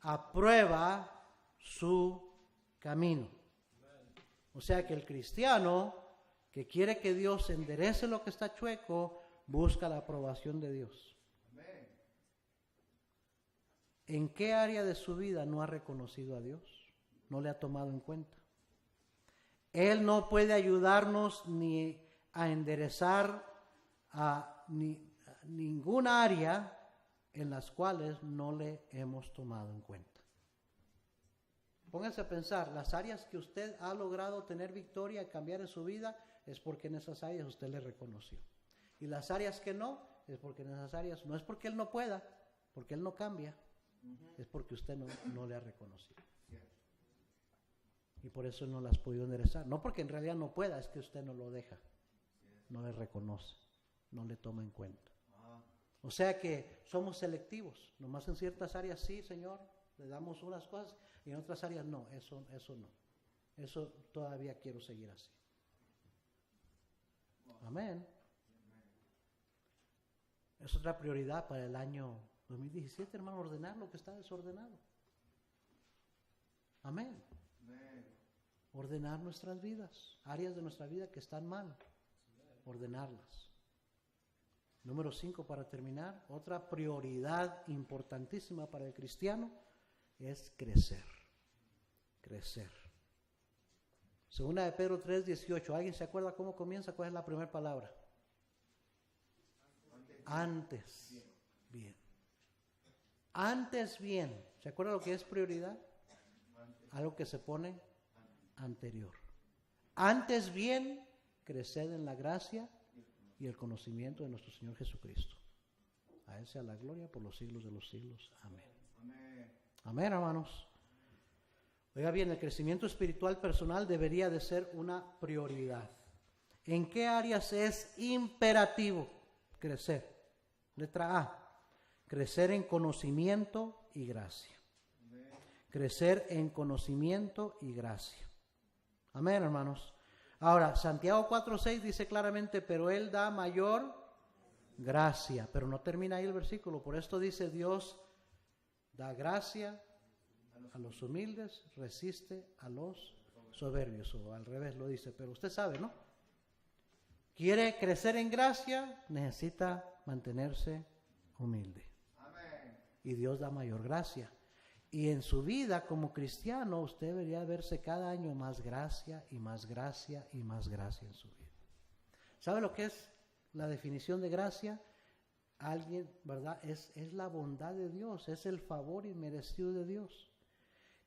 aprueba su camino. O sea que el cristiano que quiere que Dios enderece lo que está chueco, busca la aprobación de Dios. ¿En qué área de su vida no ha reconocido a Dios? ¿No le ha tomado en cuenta? Él no puede ayudarnos ni a enderezar ninguna área en las cuales no le hemos tomado en cuenta. Póngase a pensar, las áreas que usted ha logrado tener victoria y cambiar en su vida es porque en esas áreas usted le reconoció. Y las áreas que no, es porque en esas áreas no es porque Él no pueda, porque Él no cambia, es porque usted no le ha reconocido. Y por eso no las ha podido enderezar. No porque en realidad no pueda, es que usted no lo deja, no le reconoce, no le toma en cuenta. O sea que somos selectivos, nomás en ciertas áreas sí, Señor, le damos unas cosas, y en otras áreas no, eso no. Eso todavía quiero seguir así. Amén. Es otra prioridad para el año 2017, hermano, ordenar lo que está desordenado. Amén. Ordenar nuestras vidas, áreas de nuestra vida que están mal. ordenarlas. Número 5, para terminar, otra prioridad importantísima para el cristiano es crecer. Crecer. Segunda de Pedro 3:18. ¿Alguien se acuerda cómo comienza? ¿Cuál es la primera palabra? Antes. Bien. Antes bien. ¿Se acuerda lo que es prioridad? Algo que se pone anterior. Antes bien, creced en la gracia y el conocimiento de nuestro Señor Jesucristo. A Él sea la gloria por los siglos de los siglos. Amén. Amén, hermanos. Oiga bien, el crecimiento espiritual personal debería de ser una prioridad. ¿En qué áreas es imperativo crecer? Letra A, crecer en conocimiento y gracia. Crecer en conocimiento y gracia. Amén, hermanos. Ahora, Santiago 4:6 dice claramente, pero Él da mayor gracia. Pero no termina ahí el versículo. Por esto dice, Dios da gracia a los humildes, resiste a los soberbios. O al revés lo dice, pero usted sabe, ¿no? Quiere crecer en gracia, necesita mantenerse humilde. Amén. Y Dios da mayor gracia. Y en su vida como cristiano, usted debería verse cada año más gracia y más gracia y más gracia en su vida. ¿Sabe lo que es la definición de gracia? Alguien, ¿verdad? Es la bondad de Dios, es el favor inmerecido de Dios.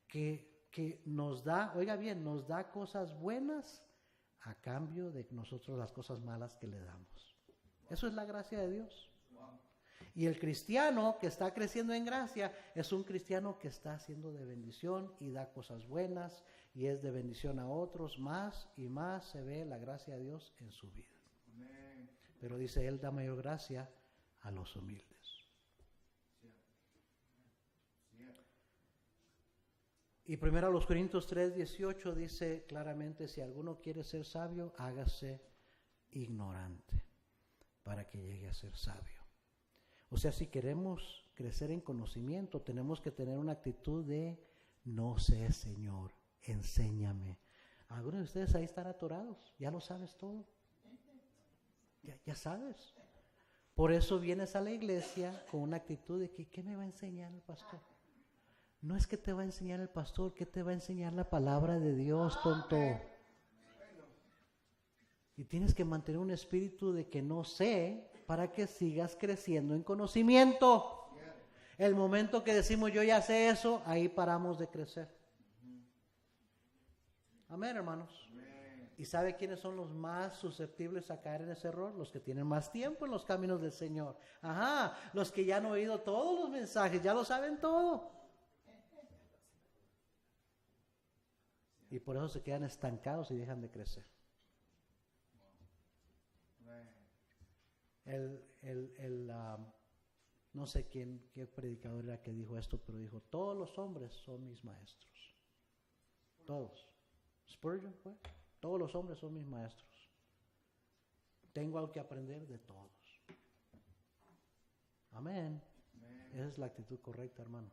Que nos da, oiga bien, nos da cosas buenas a cambio de nosotros las cosas malas que le damos. Eso es la gracia de Dios. Y el cristiano que está creciendo en gracia es un cristiano que está haciendo de bendición y da cosas buenas y es de bendición a otros. Más y más se ve la gracia de Dios en su vida. Amén. Pero dice, Él da mayor gracia a los humildes. Y 1 Corintios 3:18 dice claramente, si alguno quiere ser sabio, hágase ignorante para que llegue a ser sabio. O sea, si queremos crecer en conocimiento, tenemos que tener una actitud de, no sé, Señor, enséñame. Algunos de ustedes ahí están atorados, ya lo sabes todo. Ya sabes. Por eso vienes a la iglesia con una actitud de que, ¿qué me va a enseñar el pastor? No es que te va a enseñar el pastor, que te va a enseñar la palabra de Dios, tonto. Y tienes que mantener un espíritu de que no sé, para que sigas creciendo en conocimiento. El momento que decimos yo ya sé eso, ahí paramos de crecer. Amén, hermanos. ¿Y sabe quiénes son los más susceptibles a caer en ese error? Los que tienen más tiempo en los caminos del Señor. Ajá, los que ya han oído todos los mensajes, ya lo saben todo. Y por eso se quedan estancados y dejan de crecer. No sé qué predicador era que dijo esto, pero dijo, todos los hombres son mis maestros. Todos. Spurgeon fue. Todos los hombres son mis maestros. Tengo algo que aprender de todos. Amén. Esa es la actitud correcta, hermano.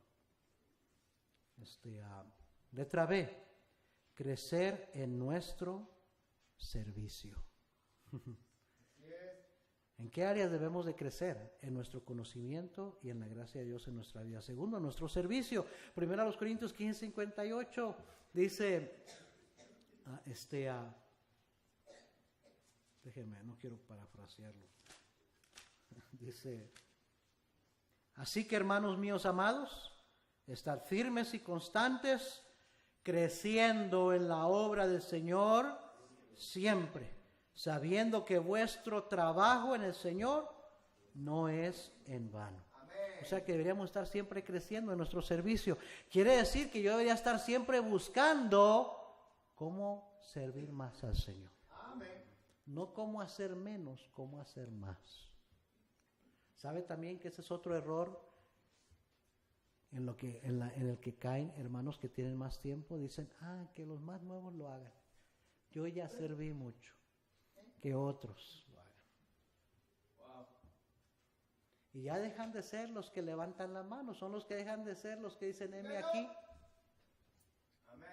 Letra B. Crecer en nuestro servicio. ¿En qué áreas debemos de crecer? En nuestro conocimiento y en la gracia de Dios en nuestra vida. Segundo, en nuestro servicio. 1 Corintios 15:58 dice, déjeme, no quiero parafrasearlo. Dice, así que hermanos míos amados, estad firmes y constantes, creciendo en la obra del Señor siempre, sabiendo que vuestro trabajo en el Señor no es en vano. O sea que deberíamos estar siempre creciendo en nuestro servicio. Quiere decir que yo debería estar siempre buscando cómo servir más al Señor. No cómo hacer menos, cómo hacer más. ¿Sabe también que ese es otro error en el que caen hermanos que tienen más tiempo? Dicen, que los más nuevos lo hagan. Yo ya serví mucho. Que otros lo hagan. Y ya dejan de ser los que levantan la mano, son los que dejan de ser los que dicen, heme aquí. Amén.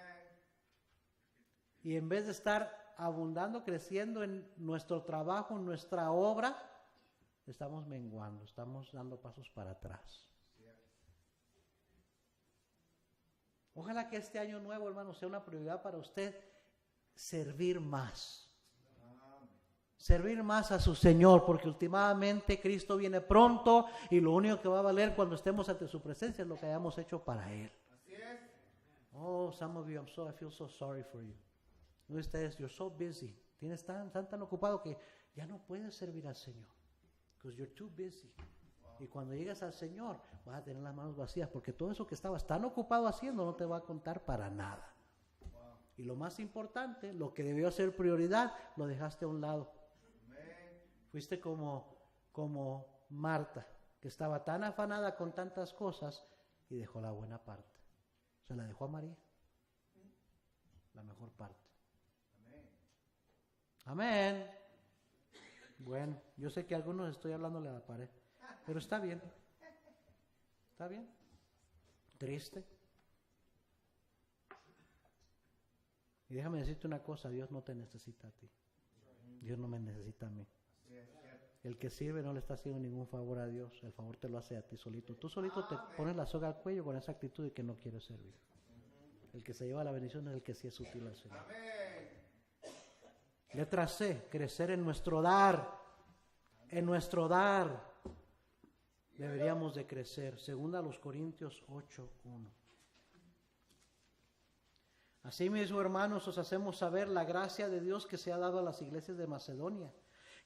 Y en vez de estar abundando, creciendo en nuestro trabajo, en nuestra obra, estamos menguando, estamos dando pasos para atrás. Ojalá que este año nuevo, hermano, sea una prioridad para usted servir más. Servir más a su Señor, porque últimamente Cristo viene pronto y lo único que va a valer cuando estemos ante su presencia es lo que hayamos hecho para Él. Oh, some of you, I feel so sorry for you. No, ustedes, you're so busy. Están tan ocupado que ya no puedes servir al Señor. Because you're too busy. Y cuando llegas al Señor, vas a tener las manos vacías, porque todo eso que estabas tan ocupado haciendo no te va a contar para nada. Y lo más importante, lo que debió ser prioridad, lo dejaste a un lado. Fuiste como Marta, que estaba tan afanada con tantas cosas y dejó la buena parte. Se la dejó a María, la mejor parte. Amén. Bueno, yo sé que a algunos estoy hablándole a la pared, pero está bien. Está bien. Triste. Y déjame decirte una cosa, Dios no te necesita a ti. Dios no me necesita a mí. El que sirve no le está haciendo ningún favor a Dios, el favor te lo hace a ti solito. Tú solito te pones la soga al cuello con esa actitud de que no quieres servir. El que se lleva la bendición es el que sí es útil al Señor. Letra C, crecer en nuestro dar. En nuestro dar deberíamos de crecer. Segunda a los Corintios 8:1. Asimismo, hermanos, os hacemos saber la gracia de Dios que se ha dado a las iglesias de Macedonia,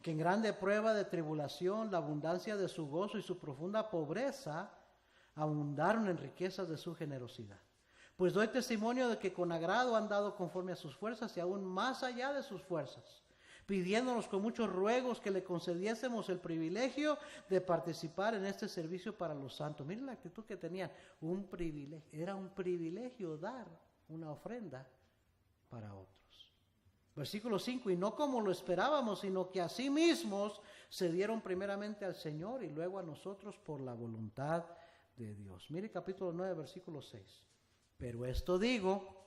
que en grande prueba de tribulación, la abundancia de su gozo y su profunda pobreza abundaron en riquezas de su generosidad. Pues doy testimonio de que con agrado han dado conforme a sus fuerzas y aún más allá de sus fuerzas, pidiéndonos con muchos ruegos que le concediésemos el privilegio de participar en este servicio para los santos. Miren la actitud que tenían, un privilegio, era un privilegio dar una ofrenda para otros. Versículo 5, y no como lo esperábamos, sino que a sí mismos se dieron primeramente al Señor y luego a nosotros por la voluntad de Dios. Mire capítulo 9, versículo 6. Pero esto digo,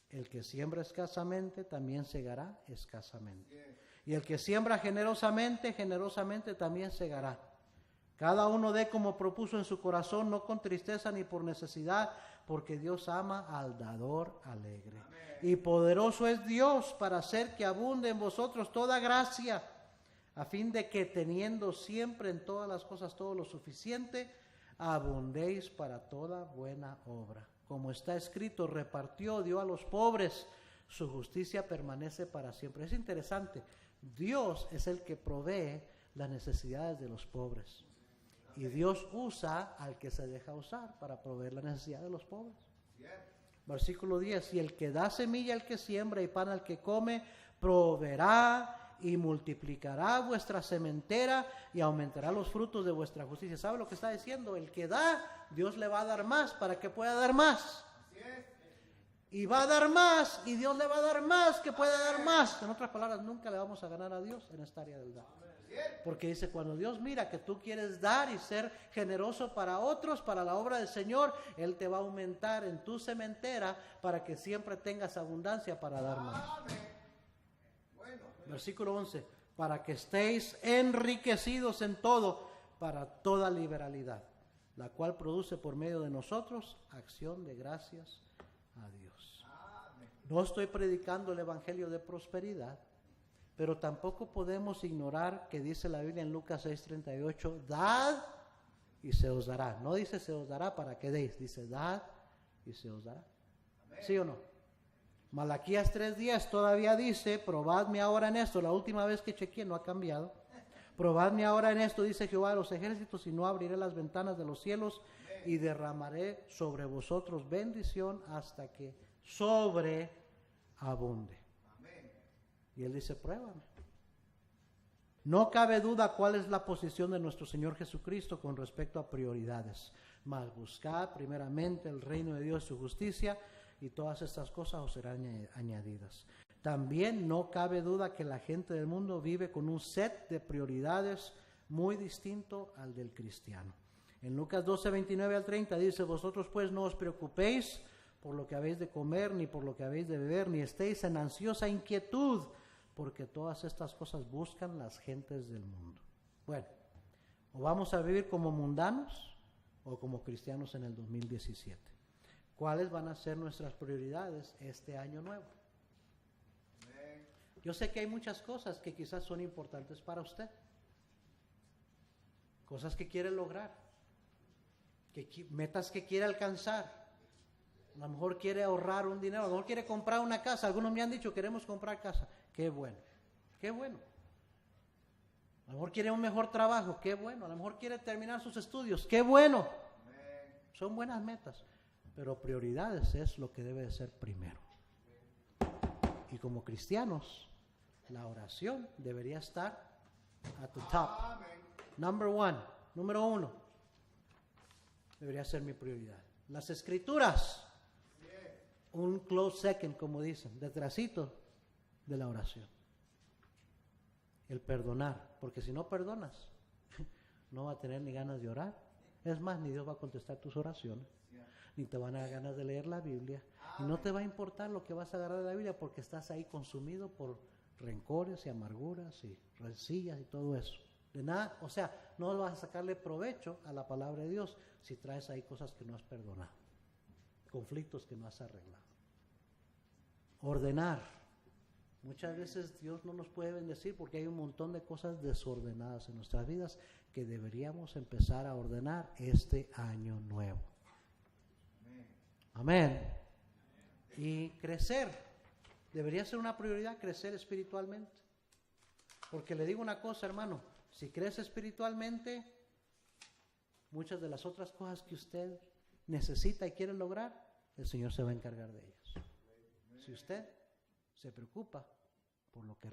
el que siembra escasamente también segará escasamente. Y el que siembra generosamente, generosamente también segará. Cada uno dé como propuso en su corazón, no con tristeza ni por necesidad, porque Dios ama al dador alegre. Amén. Y poderoso es Dios para hacer que abunde en vosotros toda gracia, a fin de que teniendo siempre en todas las cosas todo lo suficiente, abundéis para toda buena obra. Como está escrito, repartió, dio a los pobres, su justicia permanece para siempre. Es interesante, Dios es el que provee las necesidades de los pobres. Y Dios usa al que se deja usar para proveer la necesidad de los pobres. Versículo 10, y el que da semilla al que siembra y pan al que come, proveerá y multiplicará vuestra sementera y aumentará los frutos de vuestra justicia. ¿Sabe lo que está diciendo? El que da, Dios le va a dar más para que pueda dar más. Y va a dar más y Dios le va a dar más que pueda dar más. En otras palabras, nunca le vamos a ganar a Dios en esta área del dar. Porque dice, cuando Dios mira que tú quieres dar y ser generoso para otros, para la obra del Señor, Él te va a aumentar en tu sementera para que siempre tengas abundancia para dar más. Versículo 11, para que estéis enriquecidos en todo, para toda liberalidad, la cual produce por medio de nosotros acción de gracias a Dios. No estoy predicando el evangelio de prosperidad, pero tampoco podemos ignorar que dice la Biblia en Lucas 6:38, dad y se os dará. No dice se os dará para que deis, dice dad y se os dará. Amén. ¿Sí o no? Malaquías 3:10 todavía dice, probadme ahora en esto. La última vez que chequeé no ha cambiado. Probadme ahora en esto, dice Jehová de los ejércitos, y no abriré las ventanas de los cielos y derramaré sobre vosotros bendición hasta que sobreabunde. Y Él dice, pruébame. No cabe duda cuál es la posición de nuestro Señor Jesucristo con respecto a prioridades. Mas buscad primeramente el reino de Dios y su justicia, y todas estas cosas os serán añadidas. También no cabe duda que la gente del mundo vive con un set de prioridades muy distinto al del cristiano. En Lucas 12:29 al 30 dice, vosotros pues no os preocupéis por lo que habéis de comer, ni por lo que habéis de beber, ni estéis en ansiosa inquietud, porque todas estas cosas buscan las gentes del mundo. Bueno, o vamos a vivir como mundanos o como cristianos en el 2017. ¿Cuáles van a ser nuestras prioridades este año nuevo? Yo sé que hay muchas cosas que quizás son importantes para usted, cosas que quiere lograr, metas que quiere alcanzar. A lo mejor quiere ahorrar un dinero, a lo mejor quiere comprar una casa. Algunos me han dicho, queremos comprar casa. Qué bueno, qué bueno. A lo mejor quiere un mejor trabajo, qué bueno. A lo mejor quiere terminar sus estudios, qué bueno. Son buenas metas, pero prioridades es lo que debe de ser primero. Y como cristianos, la oración debería estar at the top. Número uno, debería ser mi prioridad. Las escrituras, un close second, como dicen, detrásito de la oración. El perdonar, porque si no perdonas, no va a tener ni ganas de orar. Es más, ni Dios va a contestar tus oraciones, ni te van a dar ganas de leer la Biblia, y no te va a importar lo que vas a agarrar de la Biblia, porque estás ahí consumido por rencores y amarguras y rencillas y todo eso. De nada, o sea, no vas a sacarle provecho a la palabra de Dios si traes ahí cosas que no has perdonado, conflictos que no has arreglado. Ordenar. Muchas veces Dios no nos puede bendecir porque hay un montón de cosas desordenadas en nuestras vidas que deberíamos empezar a ordenar este año nuevo. Amén. Y crecer. Debería ser una prioridad crecer espiritualmente. Porque le digo una cosa, hermano, si crece espiritualmente, muchas de las otras cosas que usted necesita y quiere lograr, el Señor se va a encargar de ellas. Si usted se preocupa por lo que